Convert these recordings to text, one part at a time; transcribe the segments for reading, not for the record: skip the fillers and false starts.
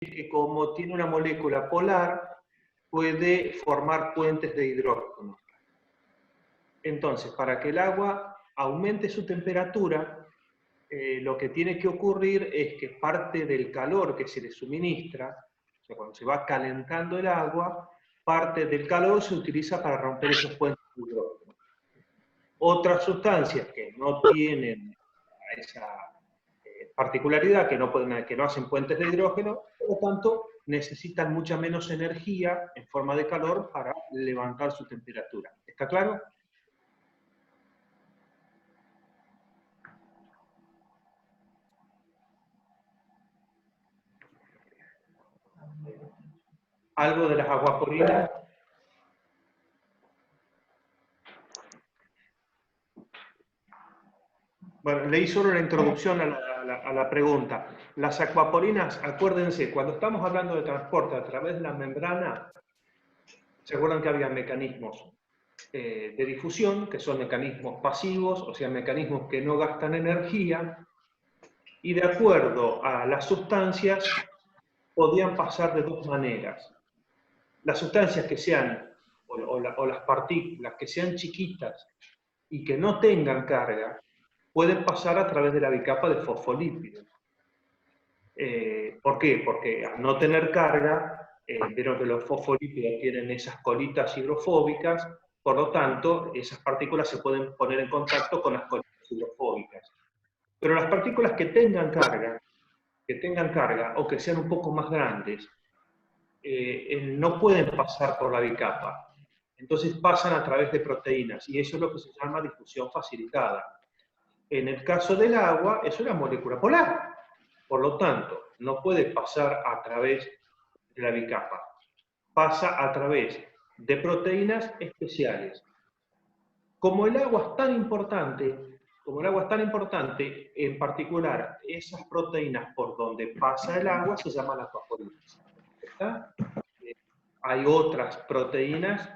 que como tiene una molécula polar, puede formar puentes de hidrógeno. Entonces, para que el agua aumente su temperatura, lo que tiene que ocurrir es que parte del calor que se le suministra, o sea, cuando se va calentando el agua, parte del calor se utiliza para romper esos puentes de hidrógeno. Otras sustancias que no tienen esa particularidad, que no hacen puentes de hidrógeno, por lo tanto, necesitan mucha menos energía en forma de calor para levantar su temperatura. ¿Está claro? ¿Algo de las acuaporinas? Bueno, leí solo la introducción a la pregunta. Las acuaporinas, acuérdense, cuando estamos hablando de transporte a través de la membrana, ¿se acuerdan que había mecanismos de difusión, que son mecanismos pasivos, o sea, mecanismos que no gastan energía, y de acuerdo a las sustancias podían pasar de dos maneras. Las sustancias que sean, o las partículas que sean chiquitas y que no tengan carga, pueden pasar a través de la bicapa de fosfolípidos. ¿Por qué? Porque al no tener carga, vieron que los fosfolípidos tienen esas colitas hidrofóbicas, por lo tanto, esas partículas se pueden poner en contacto con las colitas hidrofóbicas. Pero las partículas que tengan carga o que sean un poco más grandes, no pueden pasar por la bicapa. Entonces pasan a través de proteínas, y eso es lo que se llama difusión facilitada. En el caso del agua, es una molécula polar. Por lo tanto, no puede pasar a través de la bicapa. Pasa a través de proteínas especiales. Como el agua es tan importante, en particular, esas proteínas por donde pasa el agua se llaman acuaporinas. ¿Está? Hay otras proteínas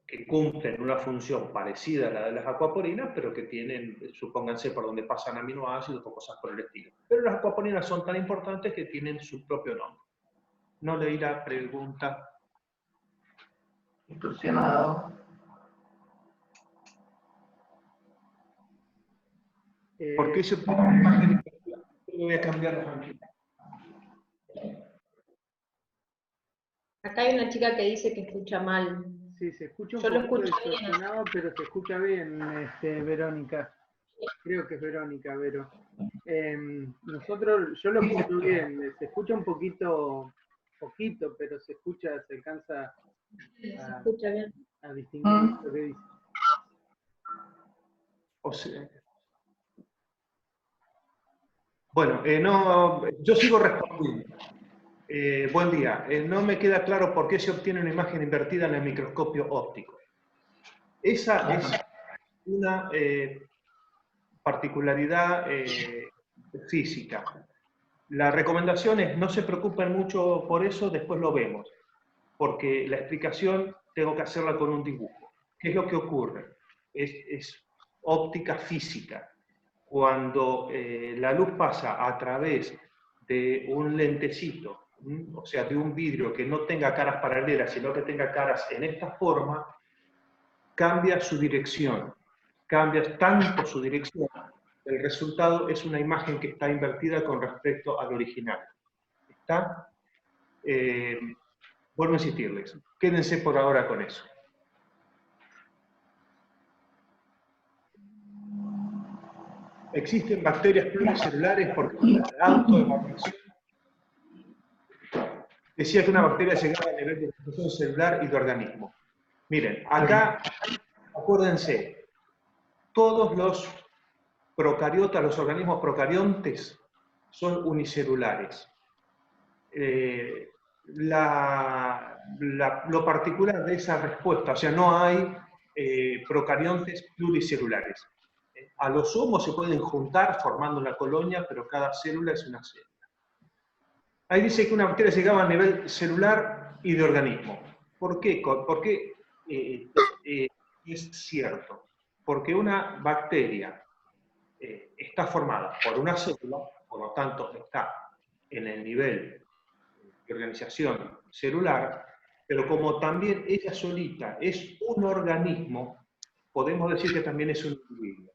que cumplen una función parecida a la de las acuaporinas, pero que tienen, supónganse, por donde pasan aminoácidos o cosas por el estilo. Pero las acuaporinas son tan importantes que tienen su propio nombre. No leí la pregunta. Distorsionado. ¿Por qué se obtiene una imagen invertida? Voy a cambiar la pantalla. Acá hay una chica que dice que escucha mal. Sí, se escucha un Yo lo poquito escucho bien. distorsionado, pero se escucha bien, Verónica. Creo que es Verónica, Vero. Yo lo escucho bien, se escucha un poquito, pero se escucha, se alcanza Se escucha bien. a distinguir lo que dice. O sea, bueno, no, yo sigo respondiendo. Buen día. No me queda claro por qué se obtiene una imagen invertida en el microscopio óptico. Esa es una particularidad física. La recomendación es no se preocupen mucho por eso, después lo vemos, porque la explicación tengo que hacerla con un dibujo. ¿Qué es lo que ocurre? Es óptica física. Cuando la luz pasa a través de un lentecito, o sea, de un vidrio que no tenga caras paralelas, sino que tenga caras en esta forma, cambia su dirección. Cambia tanto su dirección, el resultado es una imagen que está invertida con respecto al original. ¿Está? Vuelvo a insistirles, quédense por ahora con eso. Existen bacterias pluricelulares porque la autoevaluación decía que una bacteria llegaba a nivel de distribución celular y de organismo. Miren, acá, acuérdense, todos los procariotas, los organismos procariontes, son unicelulares. Lo particular de esa respuesta, o sea, no hay procariontes pluricelulares. A lo sumo se pueden juntar formando una colonia, pero cada célula es una célula. Ahí dice que una bacteria llegaba a nivel celular y de organismo. ¿Por qué? Porque es cierto. Porque una bacteria está formada por una célula, por lo tanto está en el nivel y organización celular, pero como también ella solita es un organismo, podemos decir que también es un individuo.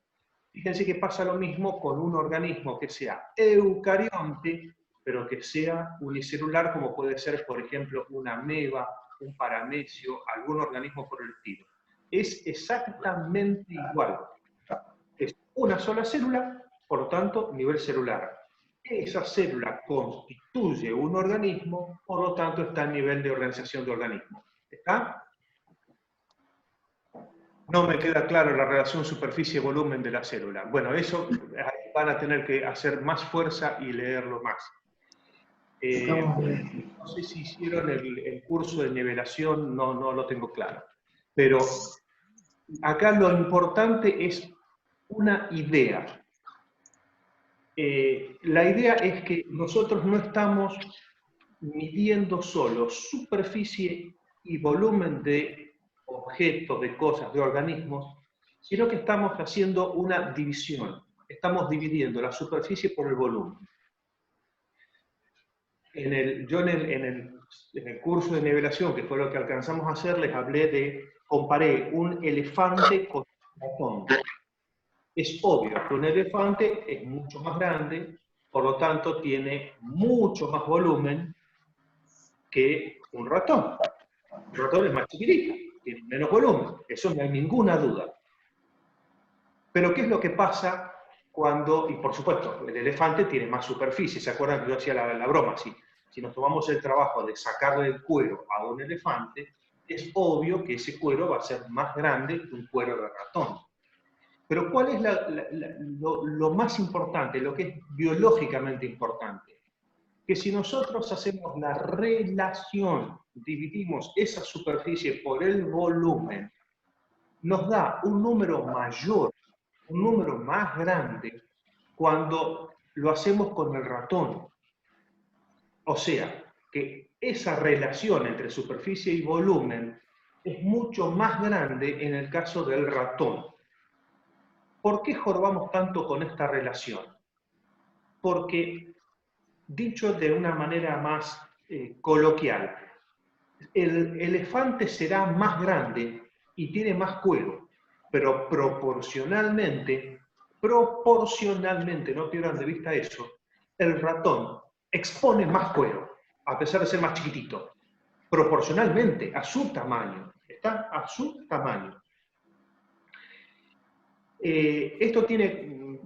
Fíjense que pasa lo mismo con un organismo que sea eucarionte, pero que sea unicelular, como puede ser, por ejemplo, una ameba, un paramecio, algún organismo por el estilo. Es exactamente igual. Es una sola célula, por lo tanto, nivel celular. Esa célula constituye un organismo, por lo tanto, está a nivel de organización de organismo. ¿Está? No me queda claro la relación superficie-volumen de la célula. Bueno, eso van a tener que hacer más fuerza y leerlo más. No sé si hicieron el curso de nivelación, no lo tengo claro. Pero acá lo importante es una idea. La idea es que nosotros no estamos midiendo solo superficie y volumen de objetos, de cosas, de organismos, sino que estamos haciendo una división. Estamos dividiendo la superficie por el volumen. Yo en el curso de nivelación, que fue lo que alcanzamos a hacer, les hablé comparé un elefante con un ratón. Es obvio que un elefante es mucho más grande, por lo tanto tiene mucho más volumen que un ratón. Un ratón es más chiquitito, tiene menos volumen, eso no hay ninguna duda. Pero ¿qué es lo que pasa cuando, y por supuesto, el elefante tiene más superficie? ¿Se acuerdan que yo hacía la broma? Si nos tomamos el trabajo de sacarle el cuero a un elefante, es obvio que ese cuero va a ser más grande que un cuero de ratón. Pero ¿cuál es lo más importante, lo que es biológicamente importante? Que si nosotros hacemos la relación, dividimos esa superficie por el volumen, nos da un número mayor, un número más grande, cuando lo hacemos con el ratón. O sea, que esa relación entre superficie y volumen es mucho más grande en el caso del ratón. ¿Por qué jorobamos tanto con esta relación? Porque, dicho de una manera más coloquial, el elefante será más grande y tiene más cuero, pero proporcionalmente, no pierdan de vista eso, el ratón expone más cuero, a pesar de ser más chiquitito, proporcionalmente a su tamaño, está a su tamaño. Esto tiene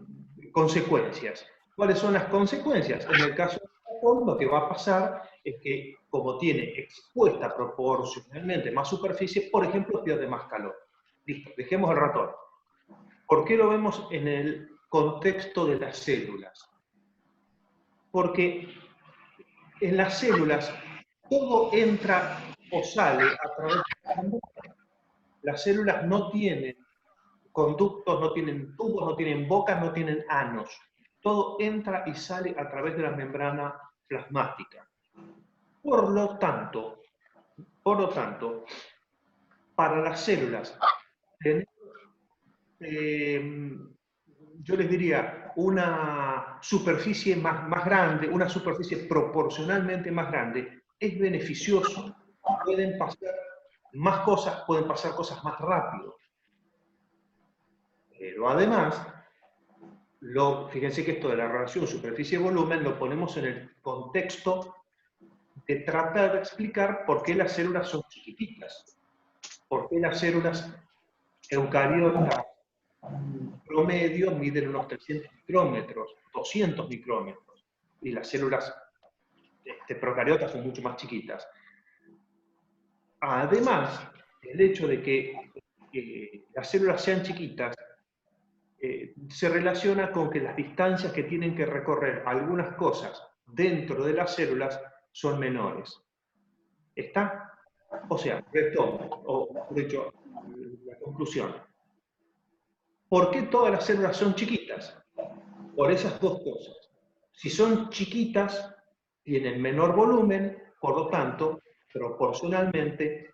consecuencias. ¿Cuáles son las consecuencias? En el caso del ratón, lo que va a pasar es que, como tiene expuesta proporcionalmente más superficie, por ejemplo, pierde más calor. Listo, dejemos el ratón. ¿Por qué lo vemos en el contexto de las células? Porque en las células todo entra o sale a través de la membrana. Las células no tienen conductos, no tienen tubos, no tienen bocas, no tienen anos. Todo entra y sale a través de la membrana plasmática. Por lo tanto, para las células, yo les diría, una superficie más grande, una superficie proporcionalmente más grande, es beneficioso. Pueden pasar más cosas, pueden pasar cosas más rápido. Pero además, fíjense que esto de la relación superficie-volumen lo ponemos en el contexto de tratar de explicar por qué las células son chiquititas. ¿Por qué las células eucariotas promedio miden unos 300 micrómetros, 200 micrómetros, y las células procariotas son mucho más chiquitas? Además, el hecho de que las células sean chiquitas se relaciona con que las distancias que tienen que recorrer algunas cosas dentro de las células son menores. ¿Está? O sea, retomo, o de hecho, la conclusión. ¿Por qué todas las células son chiquitas? Por esas dos cosas. Si son chiquitas, tienen menor volumen, por lo tanto, proporcionalmente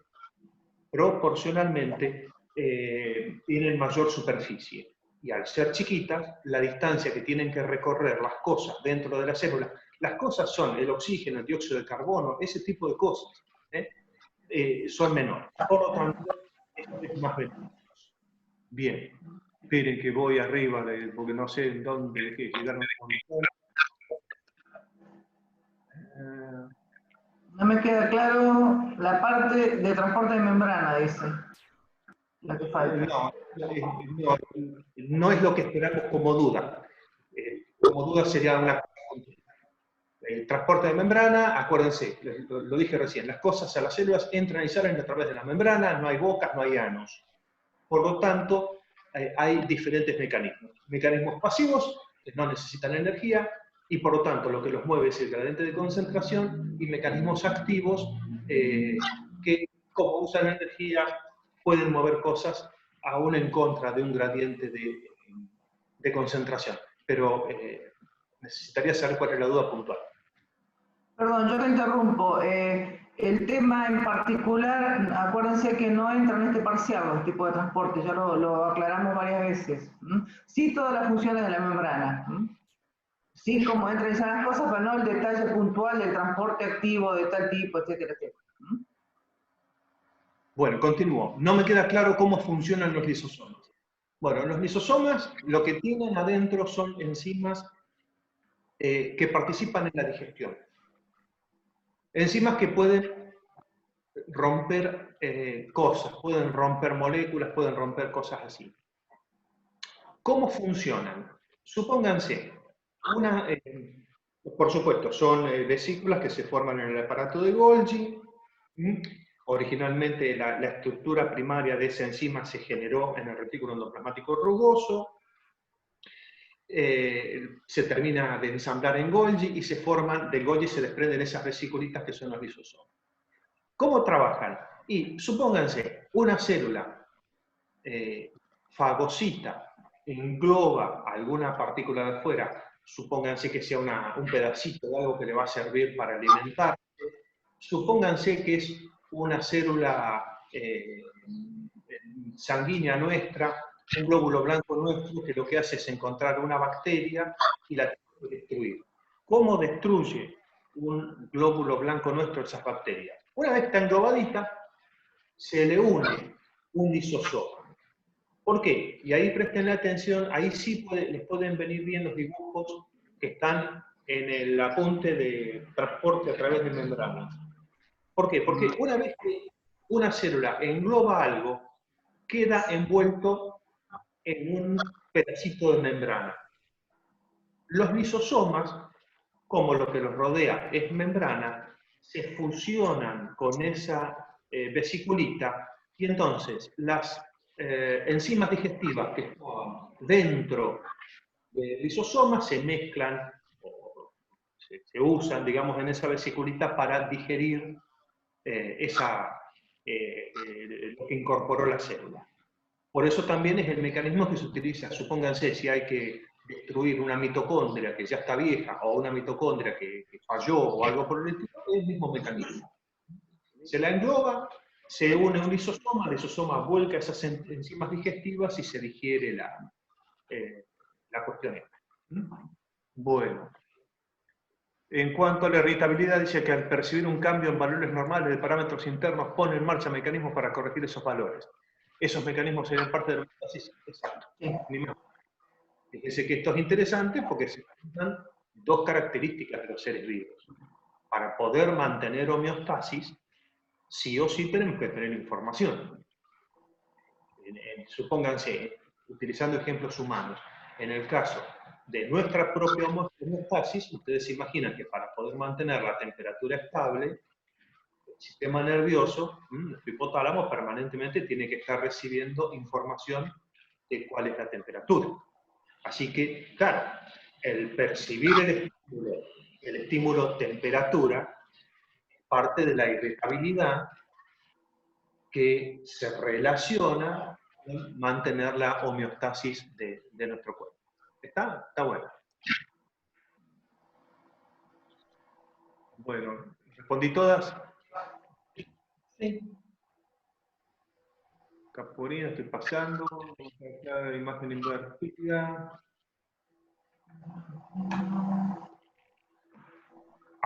tienen mayor superficie. Y al ser chiquitas, la distancia que tienen que recorrer las cosas dentro de la célula, Las cosas son el oxígeno, el dióxido de carbono, ese tipo de cosas, son menores. Por lo tanto, esto es más beneficioso. Bien, esperen que voy arriba, porque no sé en dónde dejé llegar un montón. No me queda claro la parte de transporte de membrana, dice. La que falta. No es lo que esperamos como duda. Como duda sería una... El transporte de membrana, acuérdense, lo dije recién, las cosas a las células entran y salen a través de las membranas, no hay bocas, no hay anos. Por lo tanto, hay diferentes mecanismos. Mecanismos pasivos, que no necesitan energía, y por lo tanto lo que los mueve es el gradiente de concentración, y mecanismos activos que, como usan energía, pueden mover cosas aún en contra de un gradiente de concentración. Pero necesitaría saber cuál es la duda puntual. Perdón, yo te interrumpo. El tema en particular, acuérdense que no entra en este parcial los tipos de transporte, ya lo aclaramos varias veces. Sí todas las funciones de la membrana. Sí cómo entran esas cosas, pero no el detalle puntual del transporte activo de tal tipo, etcétera, etcétera. Bueno, continúo. No me queda claro cómo funcionan los lisosomas. Bueno, los lisosomas lo que tienen adentro son enzimas que participan en la digestión. Enzimas que pueden romper cosas, pueden romper moléculas, pueden romper cosas así. ¿Cómo funcionan? Supónganse, por supuesto, son vesículas que se forman en el aparato de Golgi. Originalmente la estructura primaria de esa enzima se generó en el retículo endoplasmático rugoso. Se termina de ensamblar en Golgi y se forman, del Golgi se desprenden esas vesiculitas que son los lisosomas. ¿Cómo trabajan? Y supónganse, una célula fagocita engloba alguna partícula de afuera, supónganse que sea un pedacito de algo que le va a servir para alimentarse, supónganse que es una célula sanguínea nuestra, un glóbulo blanco nuestro, que lo que hace es encontrar una bacteria y la tiene que destruir. ¿Cómo destruye un glóbulo blanco nuestro esas bacterias? Una vez que está englobadita, se le une un lisosoma. ¿Por qué? Y ahí presten atención, ahí sí les pueden venir bien los dibujos que están en el apunte de transporte a través de membranas. ¿Por qué? Porque una vez que una célula engloba algo, queda envuelto en un pedacito de membrana. Los lisosomas, como lo que los rodea es membrana, se fusionan con esa vesiculita y entonces las enzimas digestivas que estaban dentro del lisosoma se mezclan, o se usan, digamos, en esa vesiculita para digerir lo que incorporó la célula. Por eso también es el mecanismo que se utiliza. Supónganse, si hay que destruir una mitocondria que ya está vieja o una mitocondria que falló o algo por el estilo, es el mismo mecanismo. Se la engloba, se une a un lisosoma, el lisosoma vuelca esas enzimas digestivas y se digiere la cuestión esta. Bueno. En cuanto a la irritabilidad, dice que al percibir un cambio en valores normales de parámetros internos, pone en marcha mecanismos para corregir esos valores. Esos mecanismos serían parte de la homeostasis. Exacto. Fíjense que esto es interesante porque se juntan dos características de los seres vivos. Para poder mantener homeostasis, sí o sí tenemos que tener información. Supónganse, utilizando ejemplos humanos, en el caso de nuestra propia homeostasis, ustedes se imaginan que para poder mantener la temperatura estable, el sistema nervioso, nuestro hipotálamo, permanentemente tiene que estar recibiendo información de cuál es la temperatura. Así que, claro, el percibir el estímulo temperatura, es parte de la irritabilidad que se relaciona con mantener la homeostasis de nuestro cuerpo. ¿Está? Está bueno. Bueno, ¿respondí todas? Sí. Capurina, estoy pasando. Acá, imagen invertida.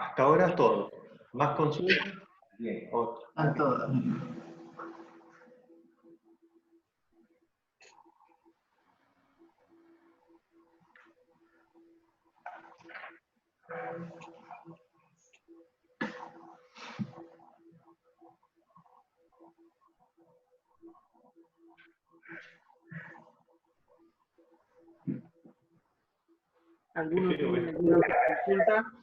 Hasta ahora todo. ¿Más consultas? Bien, otro. A todos. ¿Alguno tiene alguna otra consulta?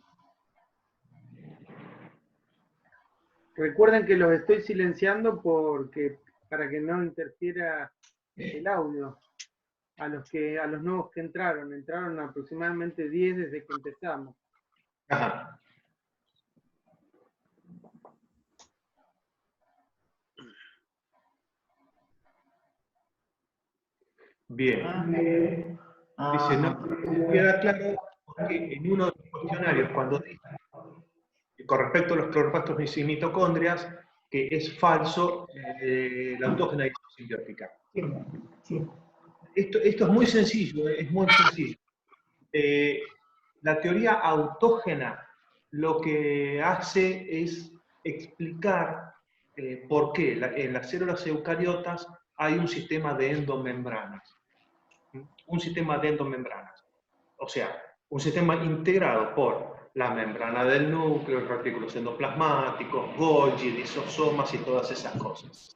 Recuerden que los estoy silenciando para que no interfiera el audio. A los nuevos que entraron aproximadamente 10 desde que empezamos. Ajá. Bien. Dice, no queda claro porque en uno de los cuestionarios, cuando dice, con respecto a los cloroplastos y mitocondrias, que es falso la autógena y la simbiótica. Sí, sí. Esto es muy sencillo, es muy sencillo. La teoría autógena lo que hace es explicar por qué en las células eucariotas hay un sistema de endomembranas. Un sistema de endomembranas. O sea, un sistema integrado por la membrana del núcleo, los retículos endoplasmáticos, Golgi, lisosomas y todas esas cosas.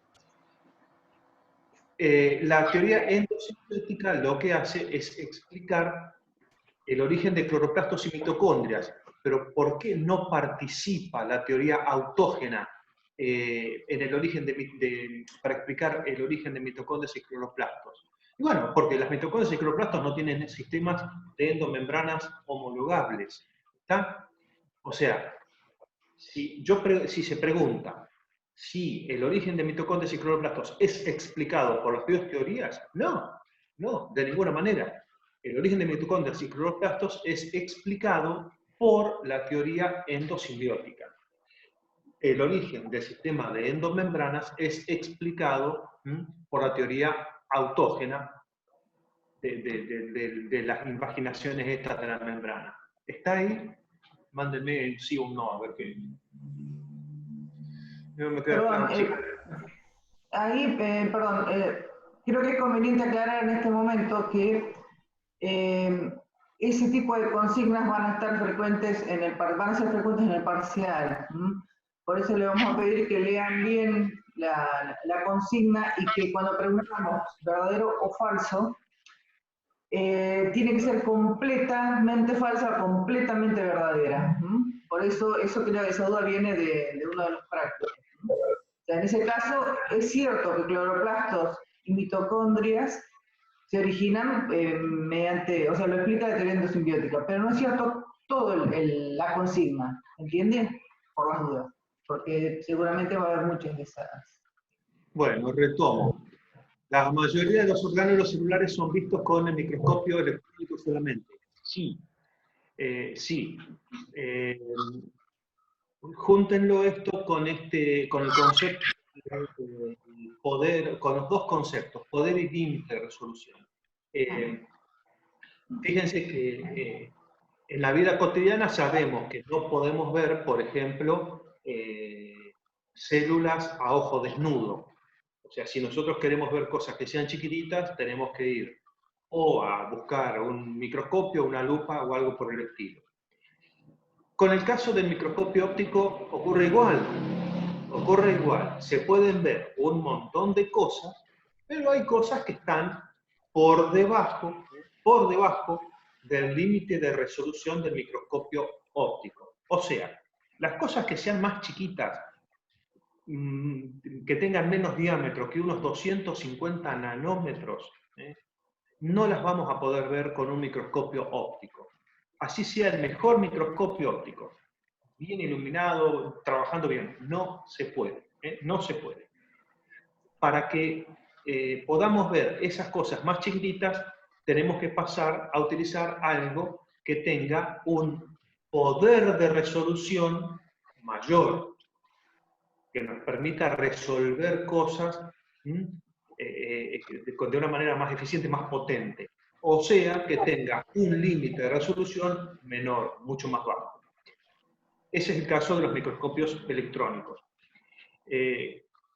La teoría endosimbiótica lo que hace es explicar el origen de cloroplastos y mitocondrias, pero ¿por qué no participa la teoría autógena en el origen para explicar el origen de mitocondrias y cloroplastos? Y bueno, porque las mitocondrias y cloroplastos no tienen sistemas de endomembranas homologables, ¿está? O sea, si se pregunta si el origen de mitocondrias y cloroplastos es explicado por las dos teorías, no, de ninguna manera. El origen de mitocondrias y cloroplastos es explicado por la teoría endosimbiótica. El origen del sistema de endomembranas es explicado por la teoría autógena de las invaginaciones estas de la membrana. ¿Está ahí? Mándenme sí o no, a ver qué. No me queda Perdón, claro. ahí, perdón, creo que es conveniente aclarar en este momento que ese tipo de consignas van a estar frecuentes van a ser frecuentes en el parcial. Por eso le vamos a pedir que lean bien la consigna y que cuando preguntamos verdadero o falso, tiene que ser completamente falsa o completamente verdadera. Por eso creo que esa duda viene de uno de los prácticos. O sea, en ese caso, es cierto que cloroplastos y mitocondrias se originan mediante, o sea, lo explica la teoría endosimbiótica, pero no es cierto todo la consigna, ¿entienden? Por las dudas, porque seguramente va a haber muchas de esas. Bueno, retomo. La mayoría de los orgánulos celulares son vistos con el microscopio electrónico solamente. Sí. Sí. Júntenlo esto con el concepto de poder, con los dos conceptos, poder y límite de resolución. Fíjense que en la vida cotidiana sabemos que no podemos ver, por ejemplo, células a ojo desnudo. O sea, si nosotros queremos ver cosas que sean chiquititas, tenemos que ir o a buscar un microscopio, una lupa o algo por el estilo. Con el caso del microscopio óptico ocurre igual. Se pueden ver un montón de cosas, pero hay cosas que están por debajo del límite de resolución del microscopio óptico. O sea, las cosas que sean más chiquitas, que tengan menos diámetro que unos 250 nanómetros, no las vamos a poder ver con un microscopio óptico. Así sea el mejor microscopio óptico, bien iluminado, trabajando bien, no se puede, no se puede. Para que podamos ver esas cosas más chiquititas, tenemos que pasar a utilizar algo que tenga un poder de resolución mayor, que nos permita resolver cosas de una manera más eficiente, más potente. O sea, que tenga un límite de resolución menor, mucho más bajo. Ese es el caso de los microscopios electrónicos.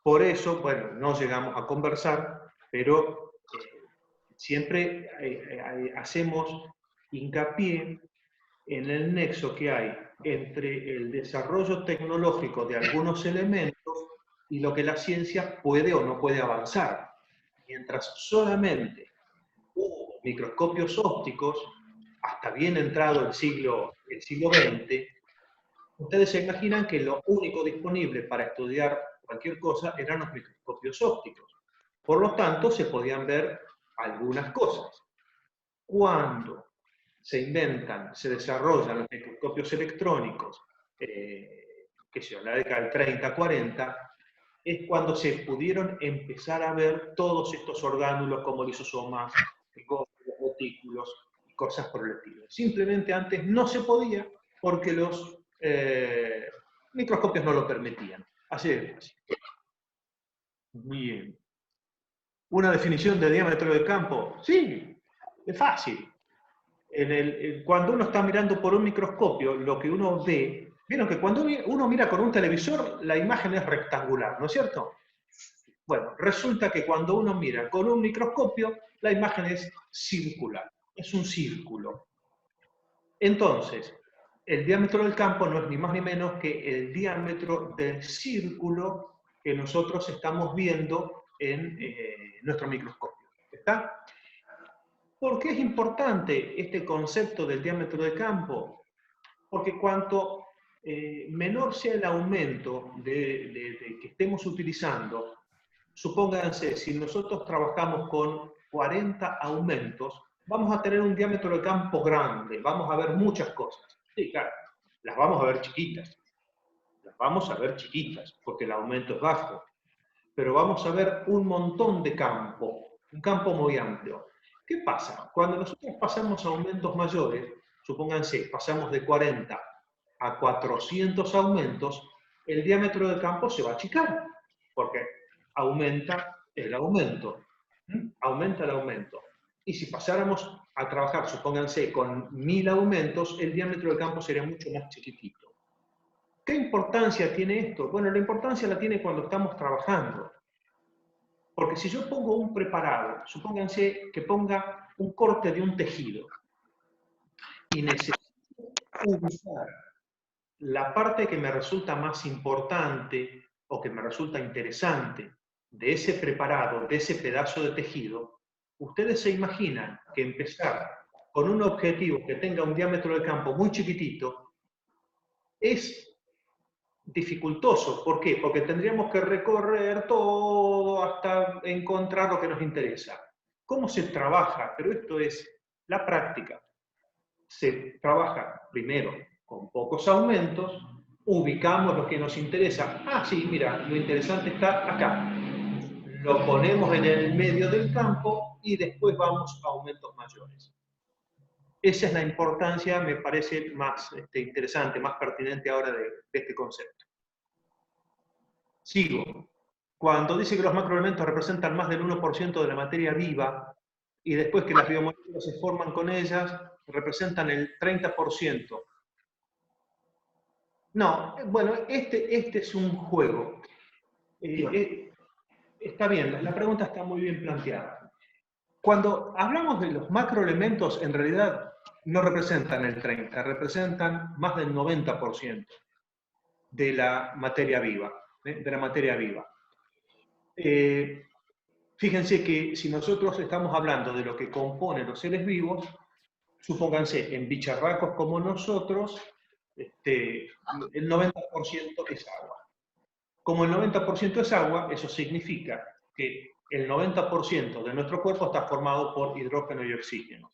Por eso, bueno, no llegamos a conversar, pero siempre hacemos hincapié en el nexo que hay entre el desarrollo tecnológico de algunos elementos y lo que la ciencia puede o no puede avanzar. Mientras solamente hubo microscopios ópticos, hasta bien entrado el siglo XX, ustedes se imaginan que lo único disponible para estudiar cualquier cosa eran los microscopios ópticos. Por lo tanto, se podían ver algunas cosas. Cuando se inventan, se desarrollan los microscopios electrónicos, que sea, en la década del 30, 40, es cuando se pudieron empezar a ver todos estos orgánulos como lisosomas, gotículos y cosas por el estilo. Simplemente antes no se podía porque los microscopios no lo permitían. Así de fácil. Bien. ¿Una definición de diámetro de campo? Sí, es fácil. Cuando uno está mirando por un microscopio, lo que uno ve, vieron que cuando uno mira con un televisor, la imagen es rectangular, ¿no es cierto? Bueno, resulta que cuando uno mira con un microscopio, la imagen es circular, es un círculo. Entonces, el diámetro del campo no es ni más ni menos que el diámetro del círculo que nosotros estamos viendo en nuestro microscopio. ¿Está? ¿Por qué es importante este concepto del diámetro de campo? Porque cuanto menor sea el aumento que estemos utilizando, supónganse, si nosotros trabajamos con 40 aumentos, vamos a tener un diámetro de campo grande, vamos a ver muchas cosas. Sí, claro, las vamos a ver chiquitas. Las vamos a ver chiquitas, porque el aumento es bajo. Pero vamos a ver un montón de campo, un campo muy amplio. ¿Qué pasa? Cuando nosotros pasamos a aumentos mayores, supónganse, pasamos de 40 a 400 aumentos, el diámetro del campo se va a achicar, porque aumenta el aumento. Aumenta el aumento. Y si pasáramos a trabajar, supónganse, con 1000 aumentos, el diámetro del campo sería mucho más chiquitito. ¿Qué importancia tiene esto? Bueno, la importancia la tiene cuando estamos trabajando. Porque si yo pongo un preparado, supónganse que ponga un corte de un tejido, y necesito ubicar la parte que me resulta más importante o que me resulta interesante de ese preparado, de ese pedazo de tejido, ustedes se imaginan que empezar con un objetivo que tenga un diámetro de campo muy chiquitito es dificultoso. ¿Por qué? Porque tendríamos que recorrer todo hasta encontrar lo que nos interesa. ¿Cómo se trabaja? Pero esto es la práctica. Se trabaja primero con pocos aumentos, ubicamos lo que nos interesa. Ah, sí, mira, lo interesante está acá. Lo ponemos en el medio del campo y después vamos a aumentos mayores. Esa es la importancia, me parece más interesante, más pertinente ahora de este concepto. Sigo. Cuando dice que los macroelementos representan más del 1% de la materia viva y después que las biomoléculas se forman con ellas, representan el 30%. No, bueno, este es un juego. Está bien, la pregunta está muy bien planteada. Cuando hablamos de los macroelementos, en realidad no representan el 30%, representan más del 90% de la materia viva. Fíjense que si nosotros estamos hablando de lo que compone los seres vivos, supónganse en bicharracos como nosotros, el 90% es agua. Como el 90% es agua, eso significa que el 90% de nuestro cuerpo está formado por hidrógeno y oxígeno.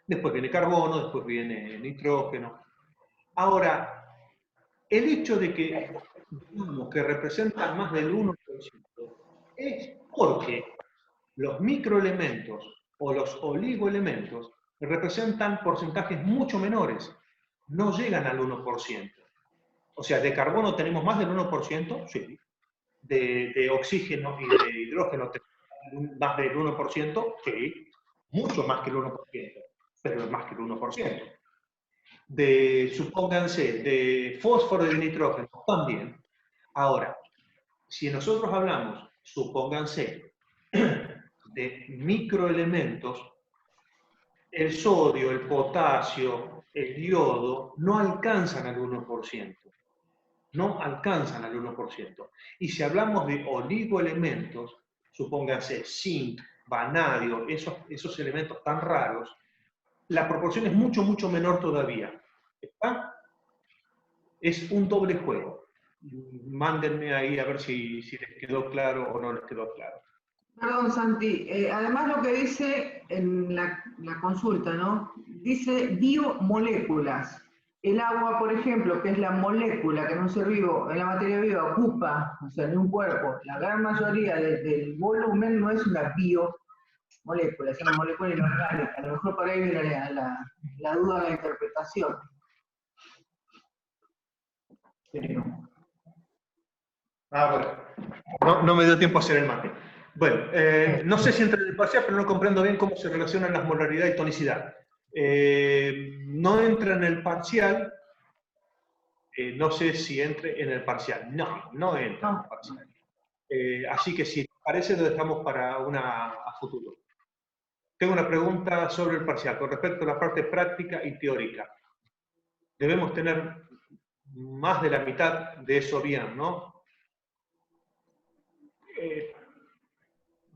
Después viene carbono, después viene nitrógeno. Ahora, el hecho de que digamos que representan más del 1% es porque los microelementos o los oligoelementos representan porcentajes mucho menores, no llegan al 1%. O sea, de carbono tenemos más del 1%, sí. De oxígeno y de hidrógeno tenemos más del 1%, sí. Mucho más que el 1%, pero es más que el 1%. supónganse, de fósforo y de nitrógeno, también. Ahora, si nosotros hablamos, supónganse, de microelementos, el sodio, el potasio, el yodo, no alcanzan al 1%. No alcanzan al 1%. Y si hablamos de oligoelementos, supónganse zinc, vanadio, esos elementos tan raros, la proporción es mucho, mucho menor todavía. ¿Está? Es un doble juego. Mándenme ahí a ver si les quedó claro o no les quedó claro. Perdón, Santi, además lo que dice en la consulta, ¿no? Dice biomoléculas. El agua, por ejemplo, que es la molécula que en un ser vivo, en la materia viva, ocupa, o sea, en un cuerpo, la gran mayoría del volumen no es una biomolécula, es una molécula inorgánica. A lo mejor por ahí viene la duda de la interpretación. Bueno. No me dio tiempo a hacer el mate. Bueno, no sé si entra en el parcial, pero no comprendo bien cómo se relacionan las molaridad y tonicidad. No entra en el parcial, no sé si entre en el parcial. No entra en el parcial. Así que si parece, lo dejamos para a futuro. Tengo una pregunta sobre el parcial con respecto a la parte práctica y teórica. Debemos tener más de la mitad de eso bien, ¿no?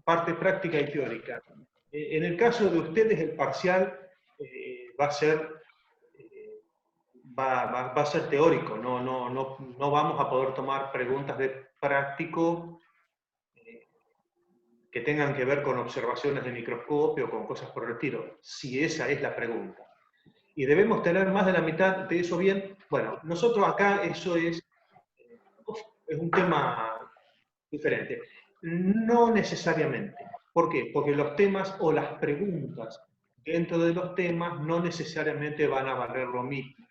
Parte práctica y teórica. En el caso de ustedes, el parcial va a ser teórico, no vamos a poder tomar preguntas de práctico que tengan que ver con observaciones de microscopio o con cosas por el estilo, si esa es la pregunta. Y debemos tener más de la mitad de eso bien. Bueno, nosotros acá eso es un tema diferente. No necesariamente. ¿Por qué? Porque los temas o las preguntas dentro de los temas no necesariamente van a valer lo mismo.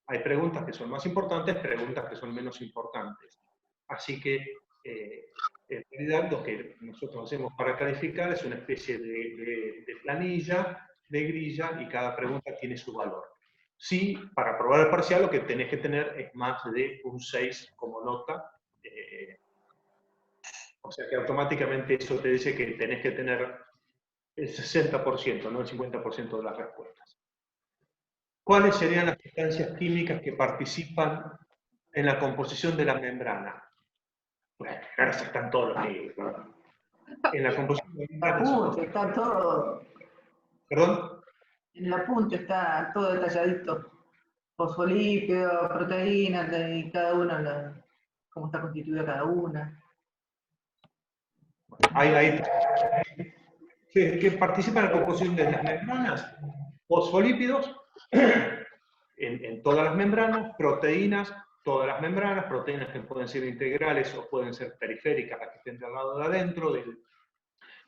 Hay preguntas que son más importantes, preguntas que son menos importantes. Así que, en realidad, lo que nosotros hacemos para calificar es una especie de planilla, de grilla, y cada pregunta tiene su valor. Sí, para aprobar el parcial lo que tenés que tener es más de un 6 como nota. O sea que automáticamente eso te dice que tenés que tener el 60%, no el 50% de las respuestas. ¿Cuáles serían las sustancias químicas que participan en la composición de la membrana? Bueno, ahora están todos los libros. En la composición de la membrana. Está todo. ¿Perdón? En el apunte está todo detalladito. Fosfolípidos, proteínas, de cada una, cómo está constituida cada una. Ahí que participan en la composición de las membranas. Fosfolípidos en todas las membranas, proteínas, todas las membranas, proteínas que pueden ser integrales o pueden ser periféricas, las que estén del lado de adentro, del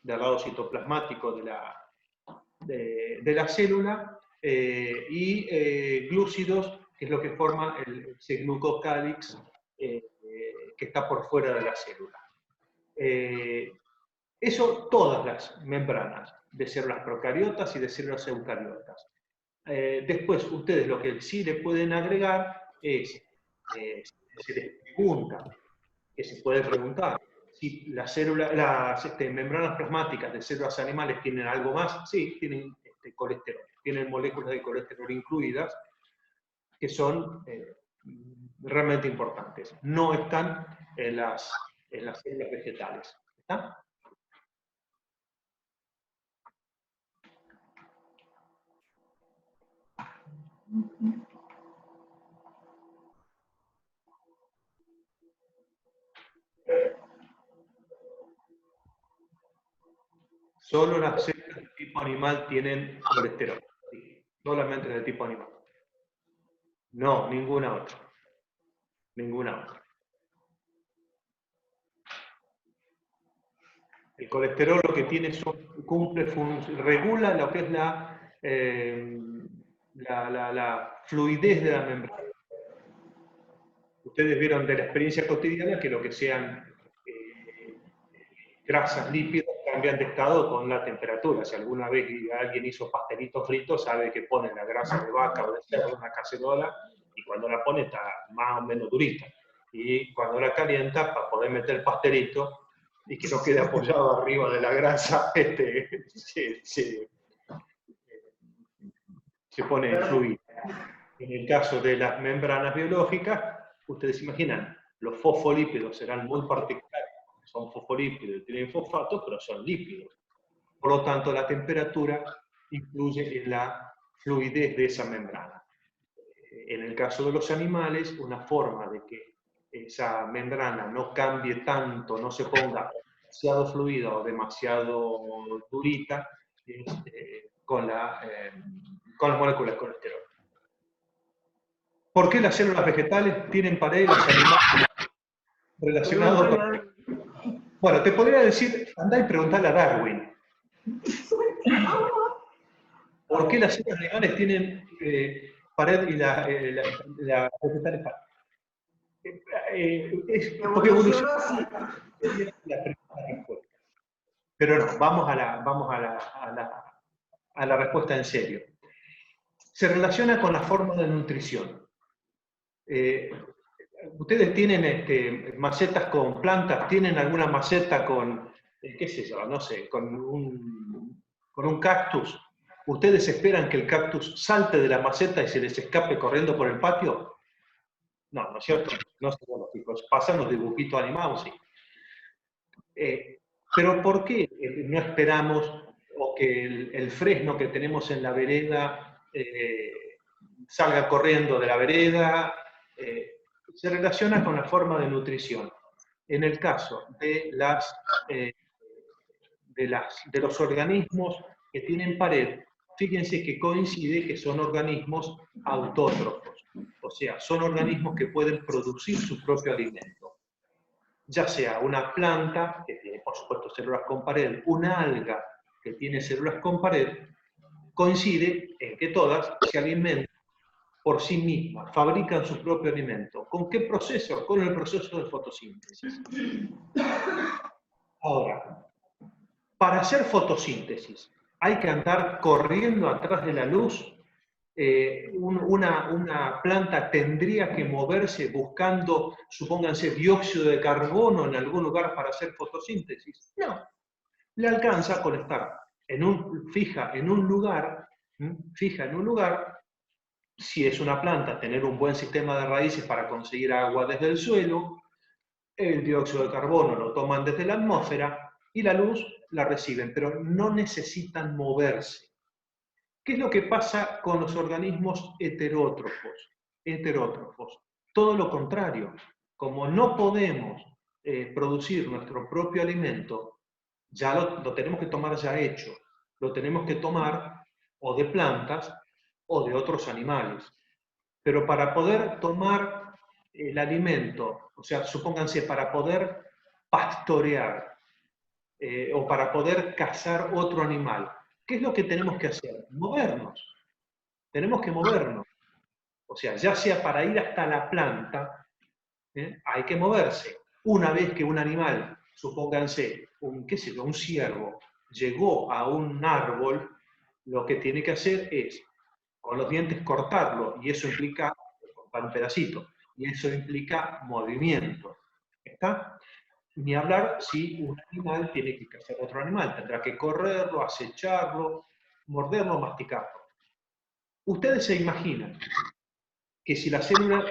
lado citoplasmático de la célula, y glúcidos, que es lo que forma ese glucocálix que está por fuera de la célula. Eso todas las membranas, de células procariotas y de células eucariotas. Después, ustedes lo que sí le pueden agregar es, se les pregunta, que se puede preguntar, si las membranas plasmáticas de células animales tienen algo más. Sí, tienen colesterol, tienen moléculas de colesterol incluidas, que son realmente importantes. No están en las células vegetales. ¿Está? Solo las células de tipo animal tienen colesterol. Sí, solamente de tipo animal. No, ninguna otra. Ninguna otra. El colesterol lo que tiene regula lo que es la fluidez de la membrana. Ustedes vieron de la experiencia cotidiana que lo que sean grasas, lípidos, cambian de estado con la temperatura. Si alguna vez alguien hizo pastelitos fritos, sabe que pone la grasa de vaca o de cerdo en una cacerola y cuando la pone está más o menos durita. Y cuando la calienta, para poder meter el pastelito y que no quede apoyado arriba de la grasa, se pone fluido. En el caso de las membranas biológicas, ustedes se imaginan, los fosfolípidos serán muy particulares. Son fosfolípidos, tienen fosfato, pero son lípidos. Por lo tanto, la temperatura influye en la fluidez de esa membrana. En el caso de los animales, una forma de que esa membrana no cambie tanto, no se ponga demasiado fluida o demasiado durita, es con las moléculas de colesterol. ¿Por qué las células vegetales tienen pared y los animales relacionados con... Bueno, te podría decir, andá y preguntarle a Darwin. ¿Por qué las células animales tienen pared y las vegetales pared? Porque evolucionó así. La primera respuesta. Pero no, vamos a la respuesta en serio. Se relaciona con la forma de nutrición. Ustedes tienen macetas con plantas, tienen alguna maceta con, qué sé yo, no sé, con un cactus. ¿Ustedes esperan que el cactus salte de la maceta y se les escape corriendo por el patio? No, ¿no es cierto? No son lógicos. Pasan los dibujitos animados, sí. Pero ¿por qué no esperamos o que el fresno que tenemos en la vereda salga corriendo de la vereda? Se relaciona con la forma de nutrición. En el caso de los organismos que tienen pared, fíjense que coincide que son organismos autótrofos, o sea, son organismos que pueden producir su propio alimento. Ya sea una planta, que tiene por supuesto células con pared, una alga que tiene células con pared, coincide en que todas se alimentan por sí mismas, fabrican su propio alimento. ¿Con qué proceso? Con el proceso de fotosíntesis. Ahora, para hacer fotosíntesis, hay que andar corriendo atrás de la luz. Una planta tendría que moverse buscando, supónganse, dióxido de carbono en algún lugar para hacer fotosíntesis. No, le alcanza con estar fija en un lugar, si es una planta, tener un buen sistema de raíces para conseguir agua desde el suelo, el dióxido de carbono lo toman desde la atmósfera y la luz la reciben, pero no necesitan moverse. ¿Qué es lo que pasa con los organismos heterótrofos? Todo lo contrario. Como no podemos producir nuestro propio alimento, ya lo tenemos que tomar ya hecho. Lo tenemos que tomar o de plantas o de otros animales. Pero para poder tomar el alimento, o sea, supónganse, para poder pastorear o para poder cazar otro animal, ¿qué es lo que tenemos que hacer? Movernos. Tenemos que movernos. O sea, ya sea para ir hasta la planta, hay que moverse. Una vez que un animal, supónganse, un ciervo, llegó a un árbol, lo que tiene que hacer es, con los dientes, cortarlo, y eso implica cortar un pedacito, y eso implica movimiento. ¿Está? Ni hablar si un animal tiene que cazar otro animal, tendrá que correrlo, acecharlo, morderlo, masticarlo. Ustedes se imaginan que si la célula,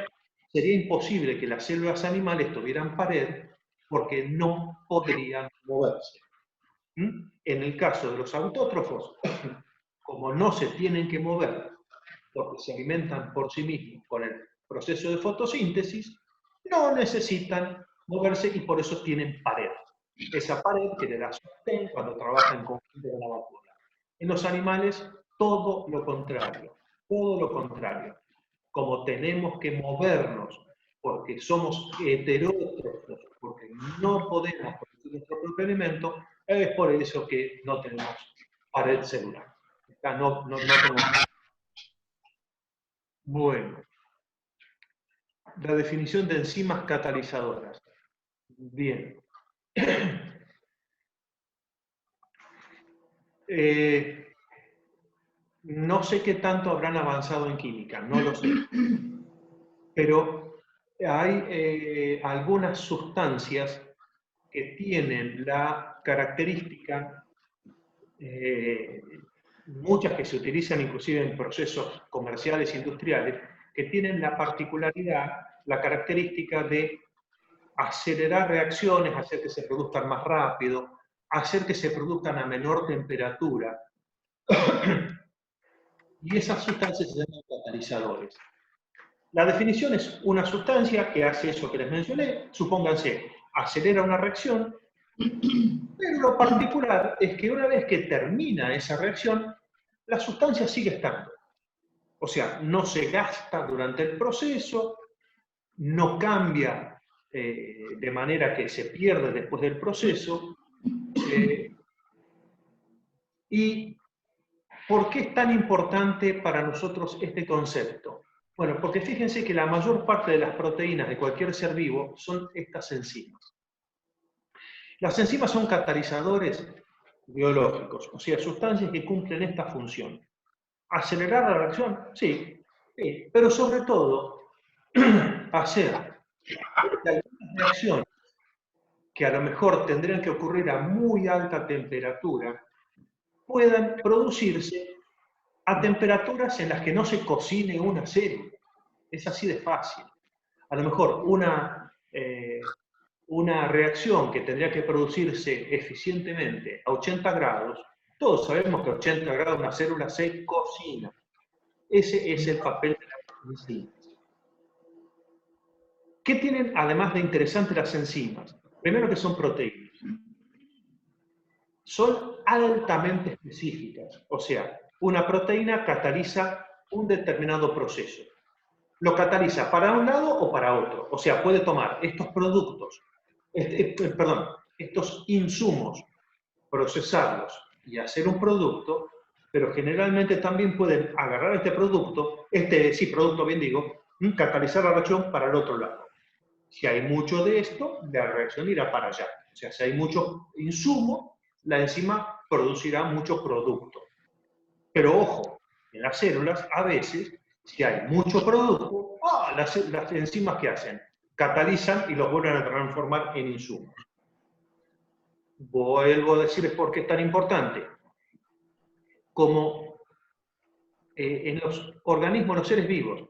sería imposible que las células animales tuvieran pared porque no podrían moverse. En el caso de los autótrofos, como no se tienen que mover porque se alimentan por sí mismos con el proceso de fotosíntesis, no necesitan moverse y por eso tienen pared. Esa pared que le da sostén cuando trabajan en conjunto con la vacuna. En los animales, todo lo contrario. Todo lo contrario. Como tenemos que movernos porque somos heterótrofos, porque no podemos producir nuestro propio alimento, es por eso que no tenemos pared celular. No tenemos... Bueno, la definición de enzimas catalizadoras. Bien. No sé qué tanto habrán avanzado en química, no lo sé. Pero hay algunas sustancias que tienen la característica, muchas que se utilizan inclusive en procesos comerciales e industriales, que tienen la particularidad, la característica de acelerar reacciones, hacer que se produzcan más rápido, hacer que se produzcan a menor temperatura. Y esas sustancias se llaman catalizadores. La definición es una sustancia que hace eso que les mencioné, supónganse, acelera una reacción, pero lo particular es que una vez que termina esa reacción, la sustancia sigue estando. O sea, no se gasta durante el proceso, no cambia de manera que se pierde después del proceso. ¿Y por qué es tan importante para nosotros este concepto? Bueno, porque fíjense que la mayor parte de las proteínas de cualquier ser vivo son estas enzimas. Las enzimas son catalizadores biológicos, o sea, sustancias que cumplen esta función. ¿Acelerar la reacción? Sí, sí, pero sobre todo hacer que algunas reacciones que a lo mejor tendrían que ocurrir a muy alta temperatura puedan producirse a temperaturas en las que no se cocine una célula. Es así de fácil. A lo mejor una reacción que tendría que producirse eficientemente a 80 grados, todos sabemos que a 80 grados una célula se cocina. Ese es el papel de las enzimas. ¿Qué tienen además de interesante las enzimas? Primero que son proteínas. Son altamente específicas, o sea, una proteína cataliza un determinado proceso. Lo cataliza para un lado o para otro, o sea, puede tomar estos productos, estos insumos, procesarlos y hacer un producto, pero generalmente también pueden agarrar este producto, producto bien digo, catalizar la reacción para el otro lado. Si hay mucho de esto, la reacción irá para allá. O sea, si hay mucho insumo, la enzima producirá mucho producto. Pero ojo, en las células, a veces, si hay mucho producto, las enzimas ¿qué hacen? Catalizan y los vuelven a transformar en insumos. Vuelvo a decirles por qué es tan importante. Como en los organismos, los seres vivos,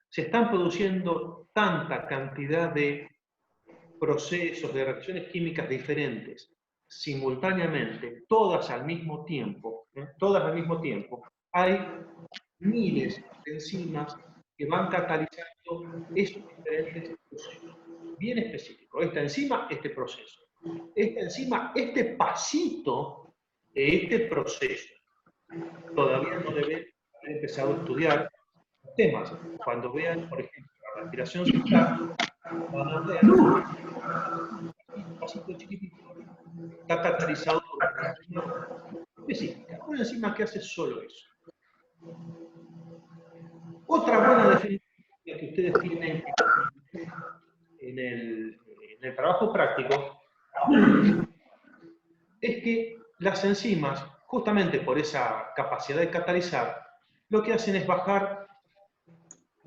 se están produciendo tanta cantidad de procesos, de reacciones químicas diferentes, simultáneamente, todas al mismo tiempo, hay miles de enzimas que van catalizando estos diferentes procesos. Bien específico, esta enzima, este proceso. Esta enzima, este pasito de este proceso. Todavía no deben haber empezado a estudiar temas. Cuando vean, por ejemplo, la respiración celular, van a ver un pasito chiquitito, está catalizado por una enzima específica, una enzima que hace solo eso. Otra buena definición que ustedes tienen en el trabajo práctico es que las enzimas, justamente por esa capacidad de catalizar, lo que hacen es bajar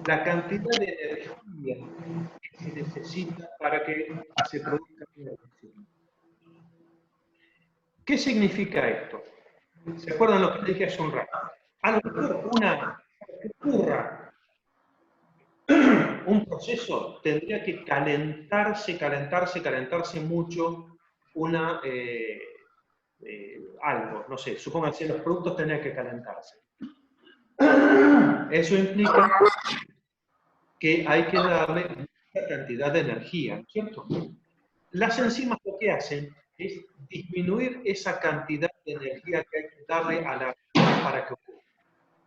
la cantidad de energía que se necesita para que se produzca una reacción. ¿Qué significa esto? ¿Se acuerdan lo que dije hace un rato? A lo mejor que ocurra un proceso tendría que calentarse mucho algo, no sé, supónganse los productos tendrían que calentarse. Eso implica que hay que darle mucha cantidad de energía, ¿cierto? Las enzimas lo que hacen es disminuir esa cantidad de energía que hay que darle a la reacción para que ocurra.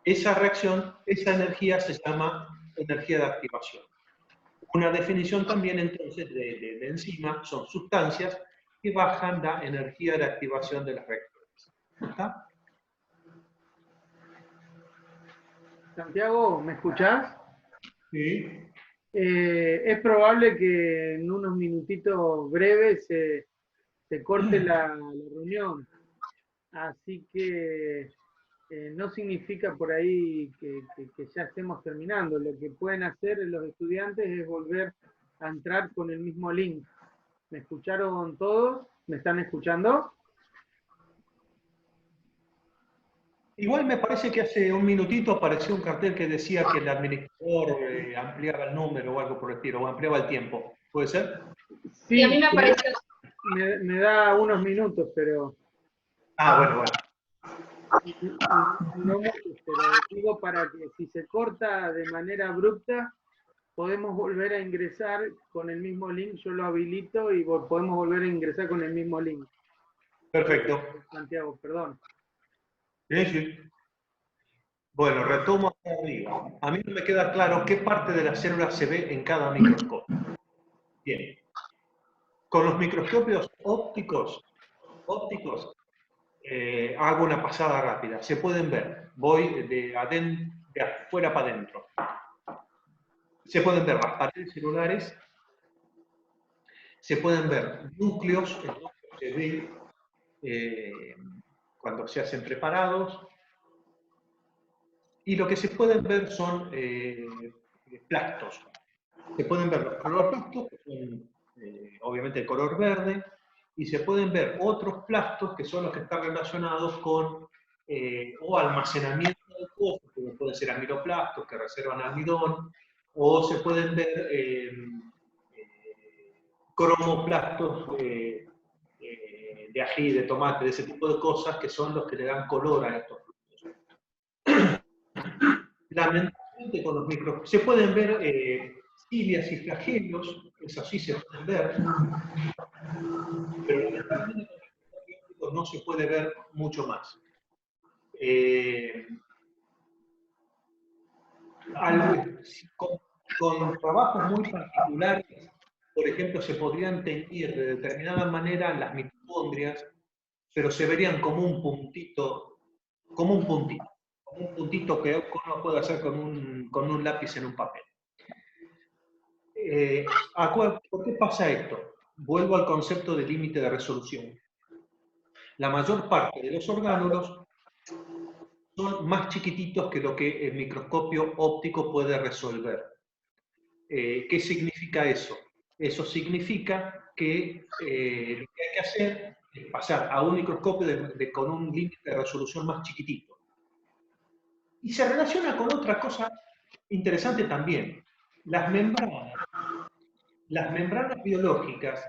Esa reacción, esa energía se llama energía de activación. Una definición también entonces de enzima son sustancias que bajan la energía de activación de las reacciones. ¿Está? Santiago, ¿me escuchás? Sí. Es probable que en unos minutitos breves se corte la reunión. así que no significa por ahí que ya estemos terminando. Lo que pueden hacer los estudiantes es volver a entrar con el mismo link. ¿Me escucharon todos? ¿Me están escuchando? Igual me parece que hace un minutito apareció un cartel que decía que el administrador ampliaba el número o algo por el estilo, o ampliaba el tiempo. ¿Puede ser? Sí, a mí me apareció. Me da unos minutos, pero Ah, bueno. no muchos, pero digo para que si se corta de manera abrupta, podemos volver a ingresar con el mismo link. Yo lo habilito y podemos volver a ingresar con el mismo link. Perfecto. Santiago, perdón. Sí, sí. Bueno, retomo acá arriba. A mí no me queda claro qué parte de la célula se ve en cada microscopio. Bien. Con los microscopios ópticos hago una pasada rápida. Se pueden ver. Voy de afuera para adentro. Se pueden ver las paredes celulares. Se pueden ver núcleos. El núcleo se ve cuando se hacen preparados. Y lo que se pueden ver son plastos. Se pueden ver los cloroplastos, que son obviamente de color verde, y se pueden ver otros plastos que son los que están relacionados con o almacenamiento de cosas, como pueden ser amiroplastos que reservan almidón, o se pueden ver cromoplastos de ají, de tomate, de ese tipo de cosas, que son los que le dan color a estos fluidos. Lamentablemente con los microscopios se pueden ver cilias y flagelos, eso sí se pueden ver, pero lamentablemente con los microscopios no se puede ver mucho más. Con trabajos muy particulares, por ejemplo, se podrían teñir de determinada manera las mitocondrias, pero se verían como un puntito que uno puede hacer con un lápiz en un papel. ¿Por qué pasa esto? Vuelvo al concepto de límite de resolución. La mayor parte de los orgánulos son más chiquititos que lo que el microscopio óptico puede resolver. ¿Qué significa eso? Eso significa que lo que hay que hacer es pasar a un microscopio con un límite de resolución más chiquitito. Y se relaciona con otra cosa interesante también. Las membranas biológicas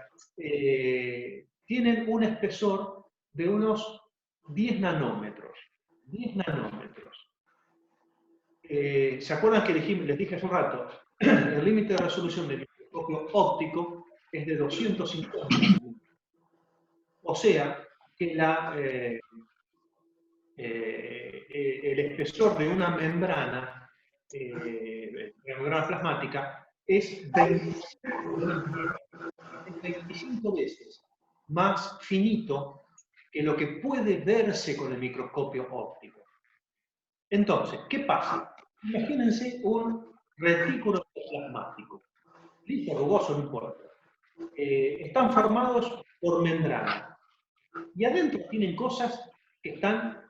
tienen un espesor de unos 10 nanómetros. 10 nanómetros. ¿Se acuerdan que les dije hace un rato? El límite de resolución del microscopio óptico es de 250. O sea, que el espesor de una membrana plasmática es 25 veces más finito que lo que puede verse con el microscopio óptico. Entonces, ¿qué pasa? Imagínense un retículo plasmático, liso, rugoso, no importa. Están formados por membrana y adentro tienen cosas que están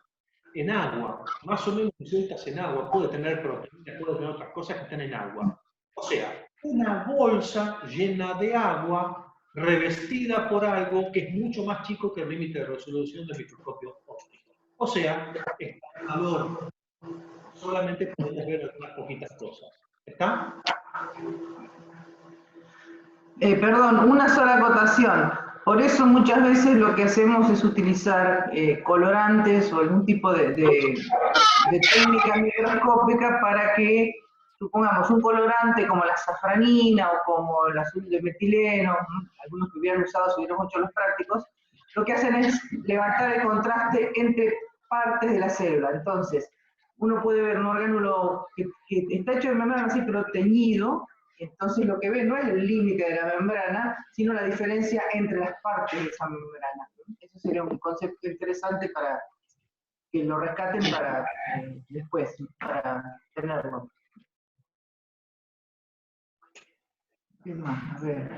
en agua, más o menos disueltas en agua, puede tener proteínas, puede tener otras cosas que están en agua. O sea, una bolsa llena de agua revestida por algo que es mucho más chico que el límite de resolución del microscopio óptico. O sea, está en valor. Solamente podemos ver algunas poquitas cosas. ¿Está? Perdón, una sola acotación. Por eso muchas veces lo que hacemos es utilizar colorantes o algún tipo de técnica microscópica para que, supongamos, un colorante como la safranina o como el azul de metileno, algunos que hubieran usado si hubieran hecho los prácticos, lo que hacen es levantar el contraste entre partes de la célula. Entonces, uno puede ver un orgánulo que está hecho de membrana así, pero teñido. Entonces lo que ve no es el límite de la membrana, sino la diferencia entre las partes de esa membrana. Eso sería un concepto interesante para que lo rescaten para después, para tenerlo. ¿Qué más? A ver.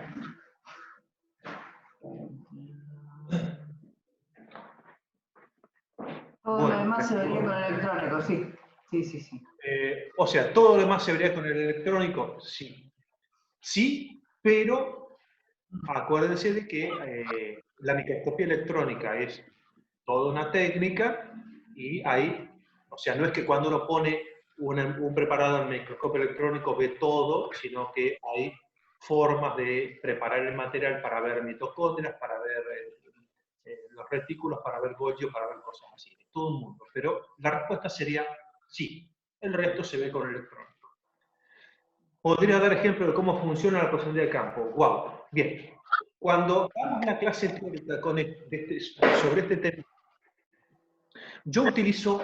demás se vería con el electrónico, sí. Sí. O sea, todo lo demás se vería con el electrónico, sí. Sí, pero acuérdense de que la microscopía electrónica es toda una técnica y hay, o sea, no es que cuando uno pone un preparado en microscopio electrónico ve todo, sino que hay formas de preparar el material para ver mitocondrias, para ver los retículos, para ver Golgi, para ver cosas así, de todo el mundo. Pero la respuesta sería sí, el resto se ve con el electrónico. Podría dar ejemplo de cómo funciona la profundidad de campo. ¡Wow! Bien. Cuando damos la clase teórica sobre este tema, yo utilizo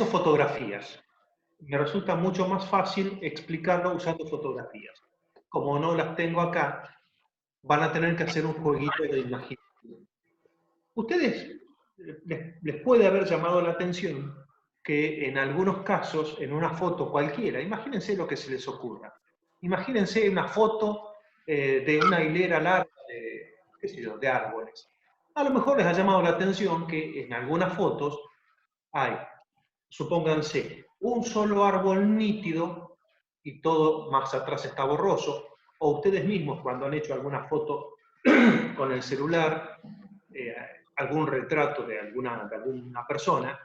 fotografías. Me resulta mucho más fácil explicarlo usando fotografías. Como no las tengo acá, van a tener que hacer un jueguito de imaginación. Ustedes les puede haber llamado la atención que en algunos casos, en una foto cualquiera, imagínense lo que se les ocurra. Imagínense una foto de una hilera larga de, qué sé yo, de árboles. A lo mejor les ha llamado la atención que en algunas fotos hay, supónganse, un solo árbol nítido y todo más atrás está borroso, o ustedes mismos cuando han hecho alguna foto con el celular, algún retrato de alguna persona,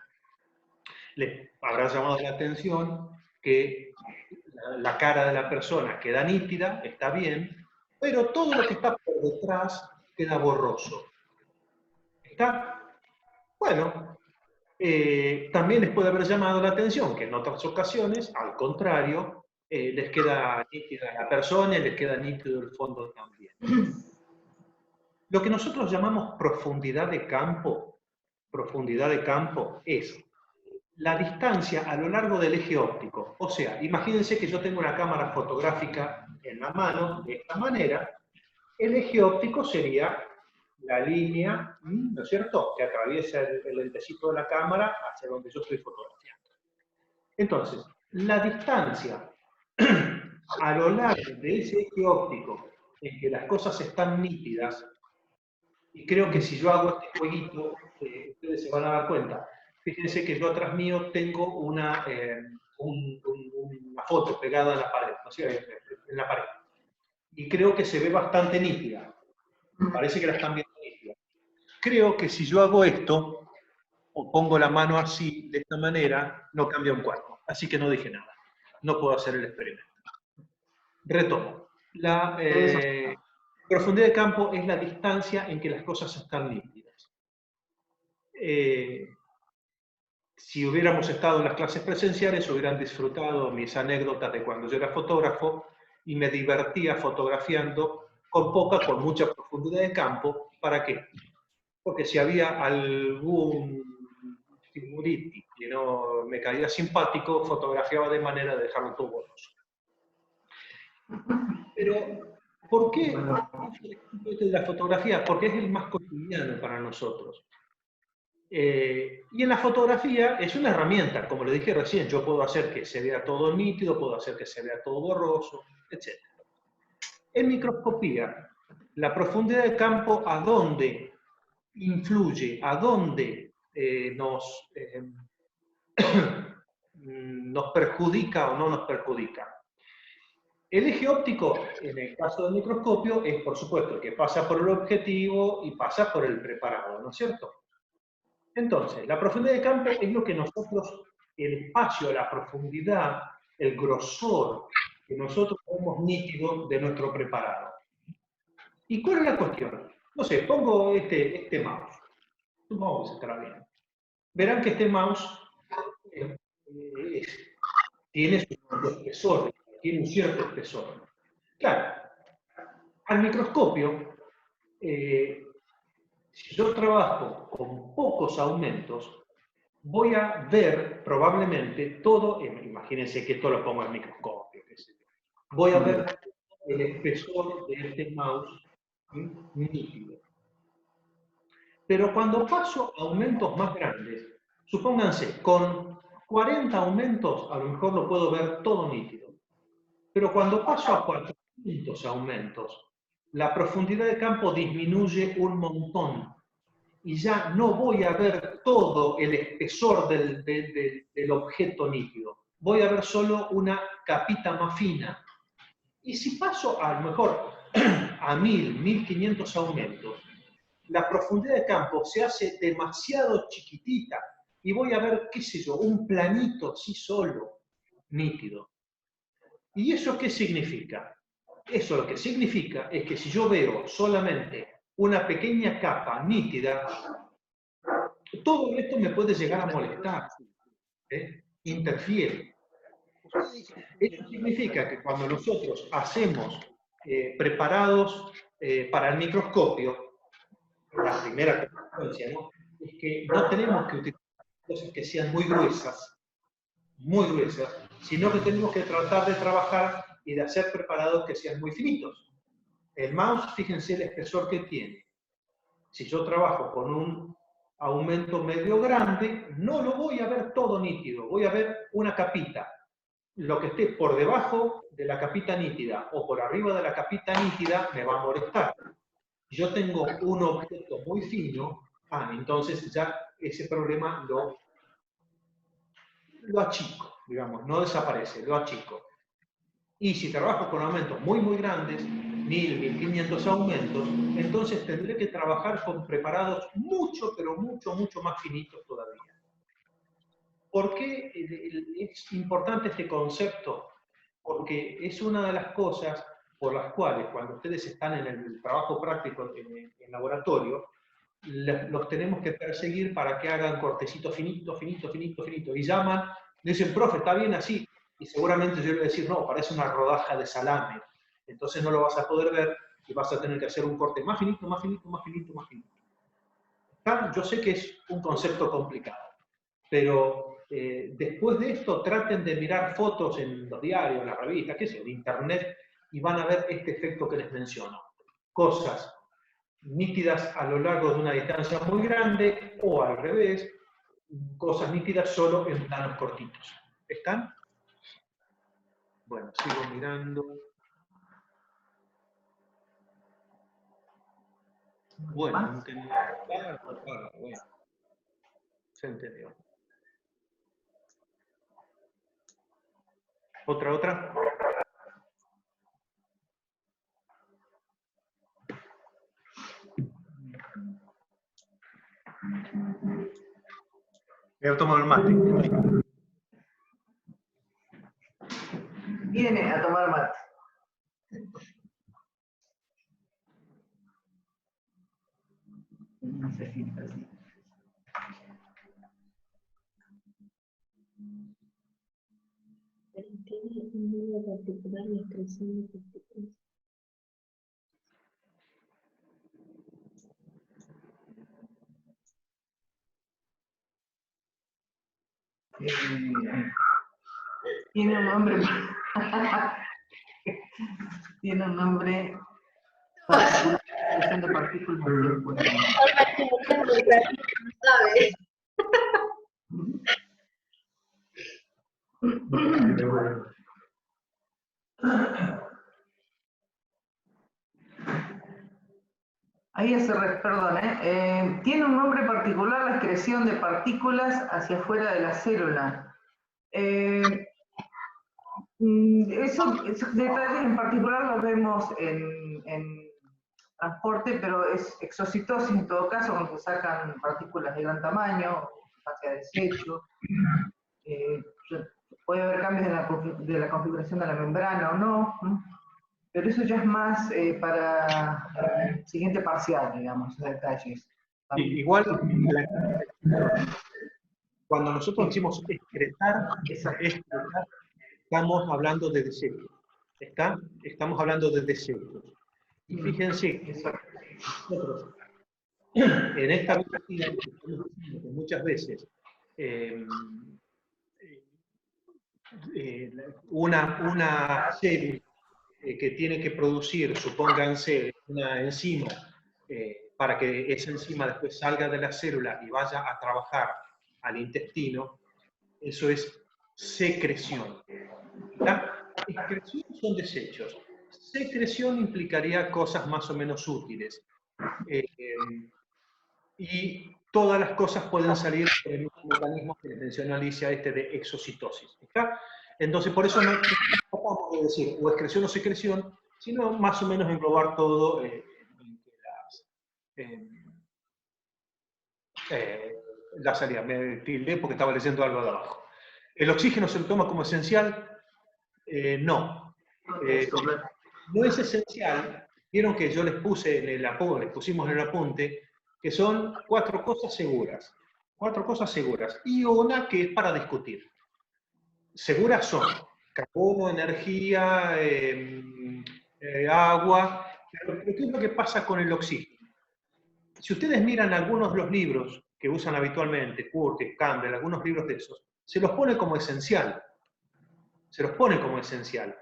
les habrá llamado la atención que la cara de la persona queda nítida, está bien, pero todo lo que está por detrás queda borroso. ¿Está? Bueno, también les puede haber llamado la atención que en otras ocasiones, al contrario, les queda nítida la persona y les queda nítido el fondo también. Lo que nosotros llamamos profundidad de campo es la distancia a lo largo del eje óptico. O sea, imagínense que yo tengo una cámara fotográfica en la mano, de esta manera. El eje óptico sería la línea, ¿no es cierto?, que atraviesa el lentecito de la cámara hacia donde yo estoy fotografiando. Entonces, la distancia a lo largo de ese eje óptico en que las cosas están nítidas, y creo que si yo hago este jueguito, ustedes se van a dar cuenta. Fíjense que yo atrás mío tengo una foto pegada en la pared, ¿no es cierto?, en la pared. Y creo que se ve bastante nítida. Parece que la están viendo nítida. Creo que si yo hago esto, o pongo la mano así, de esta manera, no cambia un cuarto. Así que no dije nada. No puedo hacer el experimento. Retomo. La profundidad de campo es la distancia en que las cosas están nítidas. Si hubiéramos estado en las clases presenciales, hubieran disfrutado mis anécdotas de cuando yo era fotógrafo y me divertía fotografiando con mucha profundidad de campo. ¿Para qué? Porque si había algún figuriti que no me caía simpático, fotografiaba de manera de dejarlo todo borroso. Pero, ¿por qué de la fotografía? Porque es el más cotidiano para nosotros. Y en la fotografía es una herramienta, como le dije recién, yo puedo hacer que se vea todo nítido, puedo hacer que se vea todo borroso, etc. En microscopía, la profundidad de campo, ¿a dónde influye? ¿A dónde nos perjudica o no nos perjudica? El eje óptico, en el caso del microscopio, es por supuesto que pasa por el objetivo y pasa por el preparado, ¿no es cierto? Entonces, la profundidad de campo es lo que nosotros, el espacio, la profundidad, el grosor que nosotros vemos nítido de nuestro preparado. ¿Y cuál es la cuestión? No sé, pongo este mouse. Supongo que estará bien. Verán que este mouse tiene su espesor, tiene un cierto espesor. Claro, al microscopio, si yo trabajo con pocos aumentos, voy a ver probablemente todo, imagínense que esto lo pongo al microscopio, voy a ver el espesor de este mouse nítido. Pero cuando paso a aumentos más grandes, supónganse, con 40 aumentos a lo mejor lo puedo ver todo nítido. Pero cuando paso a 400 aumentos, la profundidad de campo disminuye un montón. y ya no voy a ver todo el espesor del objeto nítido. Voy a ver solo una capita más fina. Y si paso a lo mejor a 1000, 1500 aumentos, la profundidad de campo se hace demasiado chiquitita y voy a ver, qué sé yo, un planito sí solo, nítido. ¿Y eso qué significa? Eso lo que significa es que si yo veo solamente una pequeña capa nítida, todo esto me puede llegar a molestar, interfiere. Esto significa que cuando nosotros hacemos preparados para el microscopio, la primera consecuencia, ¿no?, es que no tenemos que utilizar cosas que sean muy gruesas, sino que tenemos que tratar de trabajar y de hacer preparados que sean muy finitos. El mouse, fíjense el espesor que tiene. Si yo trabajo con un aumento medio grande, no lo voy a ver todo nítido, voy a ver una capita. Lo que esté por debajo de la capita nítida o por arriba de la capita nítida me va a molestar. Si yo tengo un objeto muy fino, entonces ya ese problema lo achico, digamos, no desaparece, lo achico. Y si trabajo con aumentos muy, muy grandes, 1000, 1500 aumentos, entonces tendré que trabajar con preparados mucho, pero mucho, mucho más finitos todavía. ¿Por qué es importante este concepto? Porque es una de las cosas por las cuales cuando ustedes están en el trabajo práctico en laboratorio, los tenemos que perseguir para que hagan cortecitos finitos, y llaman, dicen, profe, ¿está bien así? Y seguramente yo le voy a decir, no, parece una rodaja de salame. Entonces no lo vas a poder ver y vas a tener que hacer un corte más finito. Yo sé que es un concepto complicado, pero después de esto traten de mirar fotos en los diarios, en las revistas, qué sé, en internet, y van a ver este efecto que les menciono. Cosas nítidas a lo largo de una distancia muy grande, o al revés, cosas nítidas solo en planos cortitos. ¿Están? Bueno, sigo mirando. Bueno, entendí. Bueno, se entendió. ¿Otra? Voy a tomar el mate. Viene a tomar mate. No se filtra así. Tiene un número particular y excreción de partículas. Tiene un nombre. Tiene un nombre particular, excreción de partículas. No sabe. Ahí perdón, tiene un nombre particular la excreción de partículas hacia afuera de la célula. Esos detalles en particular los vemos en transporte, pero es exocitosis en todo caso, cuando se sacan partículas de gran tamaño, hacia desecho. Puede haber cambios de la configuración de la membrana o no, pero eso ya es más para el siguiente parcial, digamos, esos detalles. Igual, cuando nosotros decimos excretar, estamos hablando de desechos. Estamos hablando de desechos. Y fíjense que nosotros, en esta biología, que muchas veces una célula que tiene que producir, supónganse, una enzima, para que esa enzima después salga de la célula y vaya a trabajar al intestino, eso es secreción. Excreción son desechos. Secreción implicaría cosas más o menos útiles. y todas las cosas pueden salir por el mismo mecanismo que les mencionó Alicia, de exocitosis. ¿Está? Entonces, por eso no tratamos de decir o excreción o secreción, sino más o menos englobar todo la salida. Me tildé porque estaba leyendo algo de abajo. ¿El oxígeno se lo toma como esencial? No. No es esencial. Vieron que yo les puse en el apunte, les pusimos en el apunte, que son 4 cosas seguras. 4 cosas seguras. Y una que es para discutir. Seguras son carbono, energía, agua. Pero ¿qué es lo que pasa con el oxígeno? Si ustedes miran algunos de los libros que usan habitualmente, Curtis, Campbell, algunos libros de esos, se los pone como esencial. Se los pone como esencial.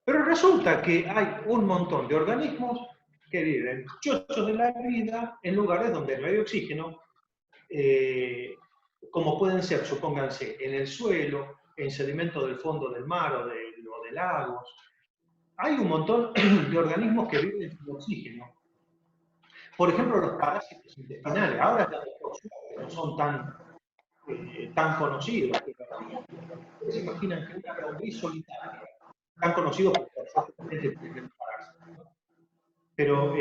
Pero resulta que hay un montón de organismos que viven chochos de la vida en lugares donde no hay oxígeno, como pueden ser, supónganse, en el suelo, en sedimento del fondo del mar o de lagos. Hay un montón de organismos que viven sin oxígeno. Por ejemplo, los parásitos intestinales. Ahora ya no son tan conocidos. ¿Ustedes se imaginan que una lombriz solitaria, tan conocido porque el primer parásito, pero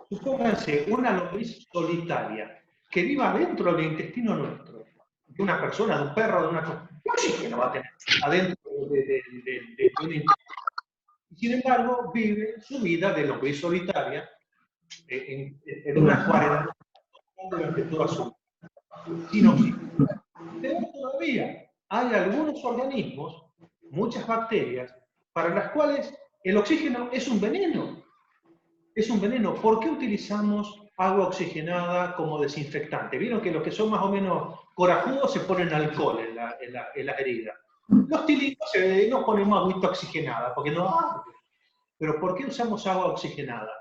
supónganse una lombriz solitaria que viva dentro del intestino nuestro, de una persona, de un perro, de una cosa, ¿qué oxígeno va a tener adentro de un intestino? Y sin embargo, vive su vida de lombriz solitaria en una cuarentena durante toda su vida, sin oxígeno. Pero todavía hay algunos organismos, muchas bacterias, para las cuales el oxígeno es un veneno. Es un veneno. ¿Por qué utilizamos agua oxigenada como desinfectante? Vieron que los que son más o menos corajudos se ponen alcohol en la herida. Los tilitos no ponemos agüita oxigenada, porque no arde. Pero ¿por qué usamos agua oxigenada?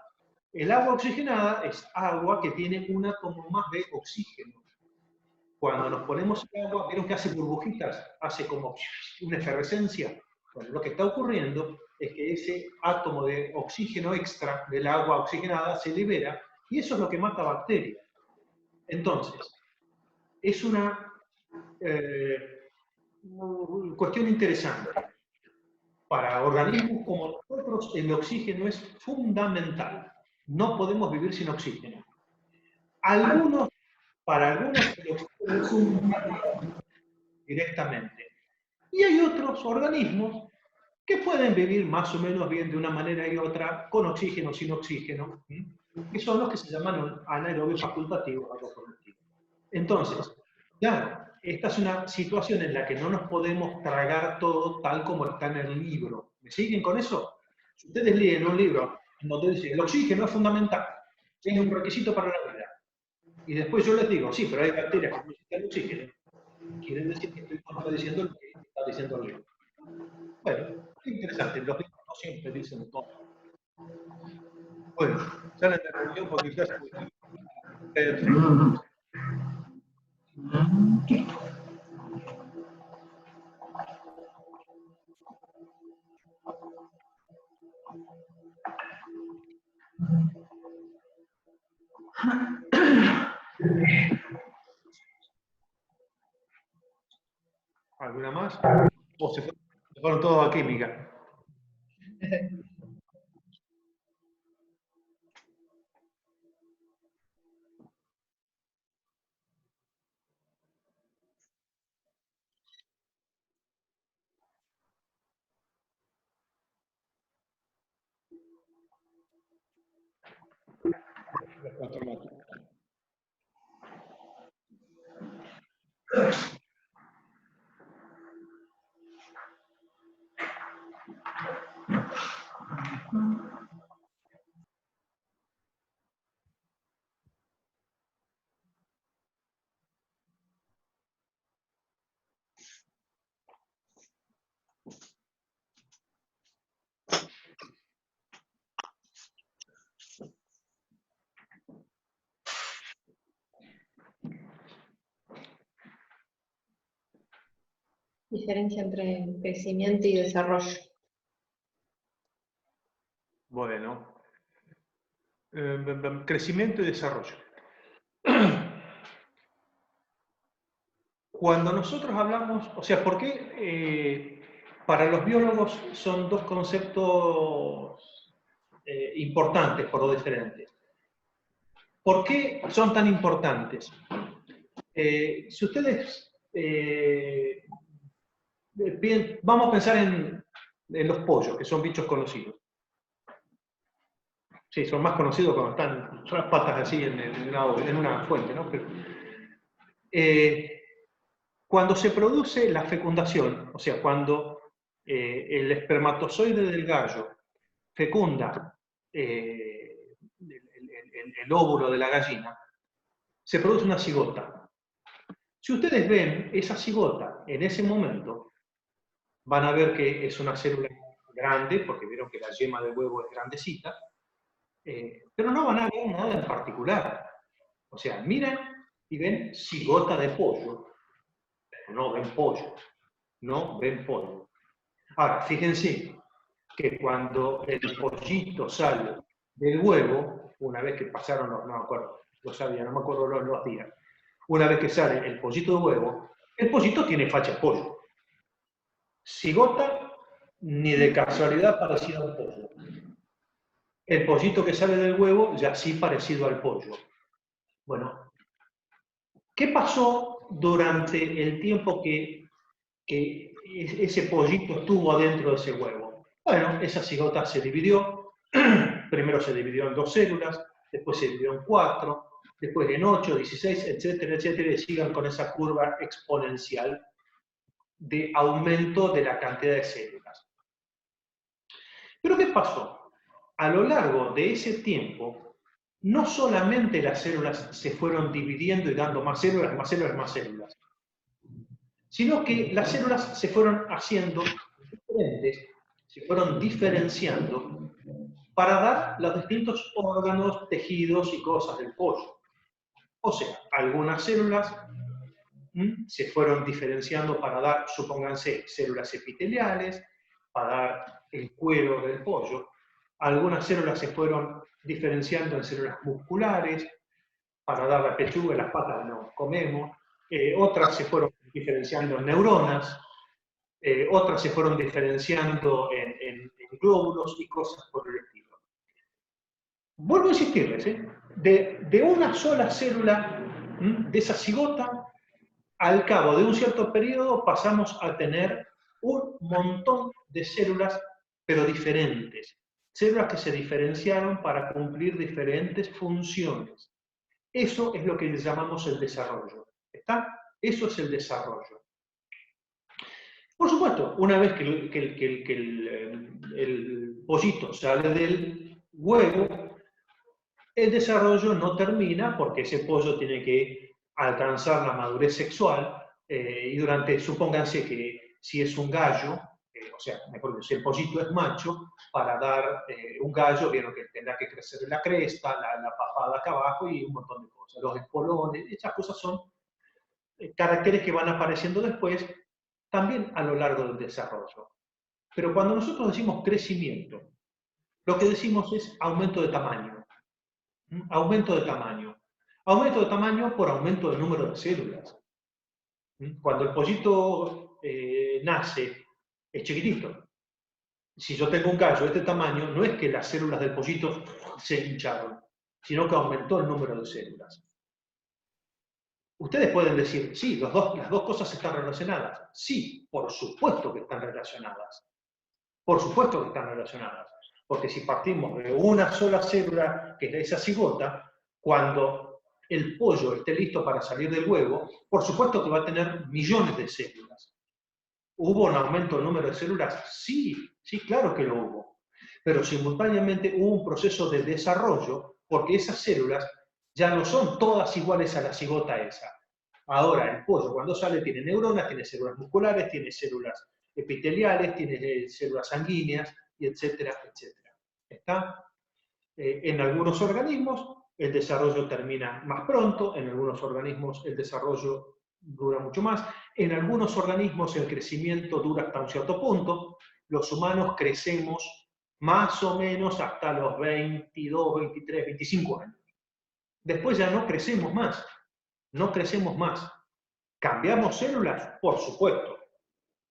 El agua oxigenada es agua que tiene un átomo más de oxígeno. Cuando nos ponemos el agua, vieron que hace burbujitas, hace como una efervescencia. Bueno, lo que está ocurriendo es que ese átomo de oxígeno extra del agua oxigenada se libera y eso es lo que mata bacterias. Entonces, es una cuestión interesante. Para organismos como nosotros, el oxígeno es fundamental. No podemos vivir sin oxígeno. Para algunos, el oxígeno es un directamente. Y hay otros organismos que pueden vivir más o menos bien de una manera y otra, con oxígeno, sin oxígeno, que son los que se llaman anaerobios facultativos, algo por el estilo. Entonces, claro, esta es una situación en la que no nos podemos tragar todo tal como está en el libro. ¿Me siguen con eso? Si ustedes leen un libro donde dice el oxígeno es fundamental, es un requisito para la vida, y después yo les digo, sí, pero hay bacterias que necesitan oxígeno, quieren decir que estoy contradiciendo lo que está diciendo el libro. Bueno, qué interesante, los libros no siempre dicen todo. Bueno, salen de reunión porque ya se ¿Alguna más? ¿O se fueron todos a química? Diferencia entre crecimiento y desarrollo. Bueno, crecimiento y desarrollo. Cuando nosotros hablamos, o sea, ¿por qué para los biólogos son dos conceptos importantes por lo diferente? ¿Por qué son tan importantes? Si ustedes, vamos a pensar en los pollos, que son bichos conocidos. Sí, son más conocidos cuando están, son las patas así en una fuente, ¿no? Pero, cuando se produce la fecundación, o sea, cuando el espermatozoide del gallo fecunda el óvulo de la gallina, se produce una cigota. Si ustedes ven esa cigota en ese momento, van a ver que es una célula grande, porque vieron que la yema del huevo es grandecita, pero no van a ver nada en particular. O sea, miren y ven cigota de pollo, pero no ven pollo, no ven pollo. Ahora, fíjense que cuando el pollito sale del huevo, una vez que pasaron no me acuerdo, no me acuerdo los días, una vez que sale el pollito de huevo, el pollito tiene facha de pollo. Cigota, ni de casualidad parecido al pollo. El pollito que sale del huevo, ya sí parecido al pollo. Bueno, ¿qué pasó durante el tiempo que ese pollito estuvo adentro de ese huevo? Bueno, esa cigota se dividió. Primero se dividió en 2 células, después se dividió en 4, después en 8, 16, etcétera, etcétera, y sigan con esa curva exponencial de aumento de la cantidad de células. ¿Pero qué pasó? A lo largo de ese tiempo, no solamente las células se fueron dividiendo y dando más células, más células, más células, sino que las células se fueron haciendo diferentes, se fueron diferenciando para dar los distintos órganos, tejidos y cosas del pollo. O sea, algunas células se fueron diferenciando para dar, supónganse, células epiteliales, para dar el cuero del pollo. Algunas células se fueron diferenciando en células musculares, para dar la pechuga y las patas que nos comemos. Otras se fueron diferenciando en neuronas, otras se fueron diferenciando en glóbulos y cosas por el estilo. Vuelvo a insistirles, de una sola célula de esa cigota, al cabo de un cierto periodo pasamos a tener un montón de células, pero diferentes. Células que se diferenciaron para cumplir diferentes funciones. Eso es lo que llamamos el desarrollo. ¿Está? Eso es el desarrollo. Por supuesto, una vez que el pollito sale del huevo, el desarrollo no termina porque ese pollo tiene que alcanzar la madurez sexual y durante, supónganse que si es un gallo, o sea, mejor si el pollito es macho, para dar un gallo, vieron que tendrá que crecer la cresta, la papada acá abajo y un montón de cosas. Los espolones, esas cosas son caracteres que van apareciendo después, también a lo largo del desarrollo. Pero cuando nosotros decimos crecimiento, lo que decimos es aumento de tamaño. Aumento de tamaño. Aumento de tamaño por aumento del número de células. Cuando el pollito nace, es chiquitito. Si yo tengo un gallo de este tamaño, no es que las células del pollito se hincharon, sino que aumentó el número de células. Ustedes pueden decir, sí, las dos cosas están relacionadas. Sí, por supuesto que están relacionadas. Por supuesto que están relacionadas. Porque si partimos de una sola célula, que es esa cigota, cuando el pollo esté listo para salir del huevo, por supuesto que va a tener millones de células. ¿Hubo un aumento del número de células? Sí, sí, claro que lo hubo. Pero simultáneamente hubo un proceso de desarrollo, porque esas células ya no son todas iguales a la cigota esa. Ahora, el pollo cuando sale tiene neuronas, tiene células musculares, tiene células epiteliales, tiene células sanguíneas, y etcétera, etcétera. ¿Está? En algunos organismos el desarrollo termina más pronto, en algunos organismos el desarrollo dura mucho más, en algunos organismos el crecimiento dura hasta un cierto punto. Los humanos crecemos más o menos hasta los 22, 23, 25 años. después ya no crecemos más. No crecemos más. ¿Cambiamos células? Por supuesto.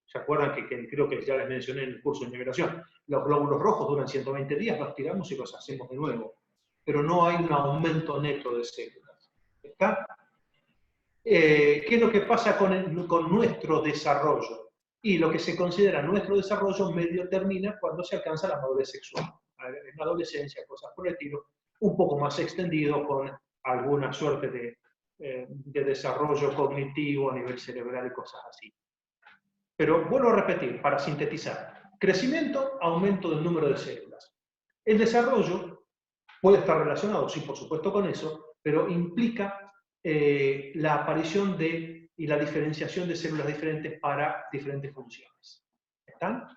¿Se acuerdan que creo que ya les mencioné en el curso de nivelación? Los glóbulos rojos duran 120 días, los tiramos y los hacemos de nuevo. Pero no hay un aumento neto de células. ¿Está? ¿Qué es lo que pasa con nuestro desarrollo? Y lo que se considera nuestro desarrollo medio termina cuando se alcanza la madurez sexual. En la adolescencia, cosas por el estilo, un poco más extendido con alguna suerte de desarrollo cognitivo a nivel cerebral y cosas así. Pero vuelvo a repetir, para sintetizar. Crecimiento, aumento del número de células. El desarrollo puede estar relacionado, sí, por supuesto, con eso, pero implica la aparición y la diferenciación de células diferentes para diferentes funciones. ¿Están?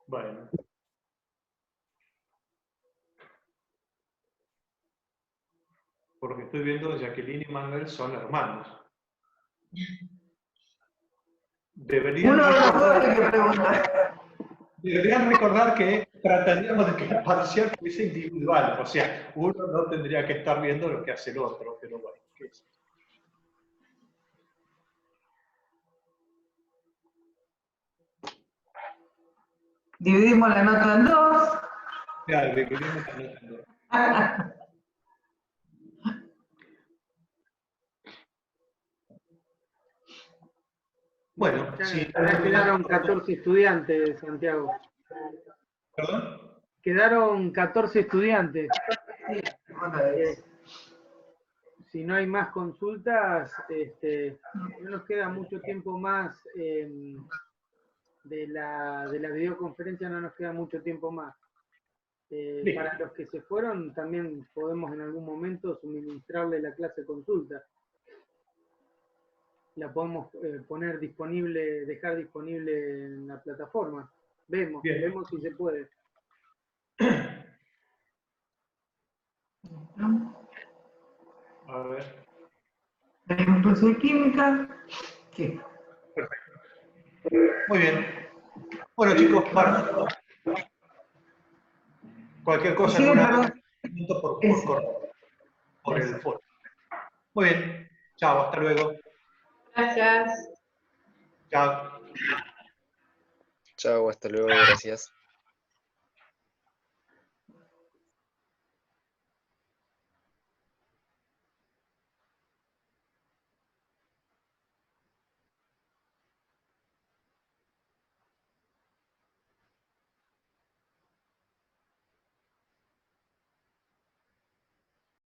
Bueno. Por lo que estoy viendo, Jacqueline y Manuel son hermanos. Uno de los dos hay que preguntar. Deberían recordar que trataríamos de que la parcial fuese individual, o sea, uno no tendría que estar viendo lo que hace el otro, pero bueno, ¿qué es? Dividimos la nota en dos. Claro, dividimos la nota en dos. Bueno, sí. Ya quedaron 14 estudiantes, Santiago. ¿Perdón? Quedaron 14 estudiantes. Otra vez. Si no hay más consultas, no nos queda mucho tiempo más de la videoconferencia, no nos queda mucho tiempo más. Para los que se fueron, también podemos en algún momento suministrarle la clase consulta. La podemos poner disponible, dejar disponible en la plataforma. Vemos si se puede. A ver. Tenemos clase de química. ¿Qué? Perfecto. Muy bien. Bueno, chicos, para cualquier cosa, Sí, por el foro. Muy bien. Chao, hasta luego. Gracias. Chao. Chao, hasta luego, gracias.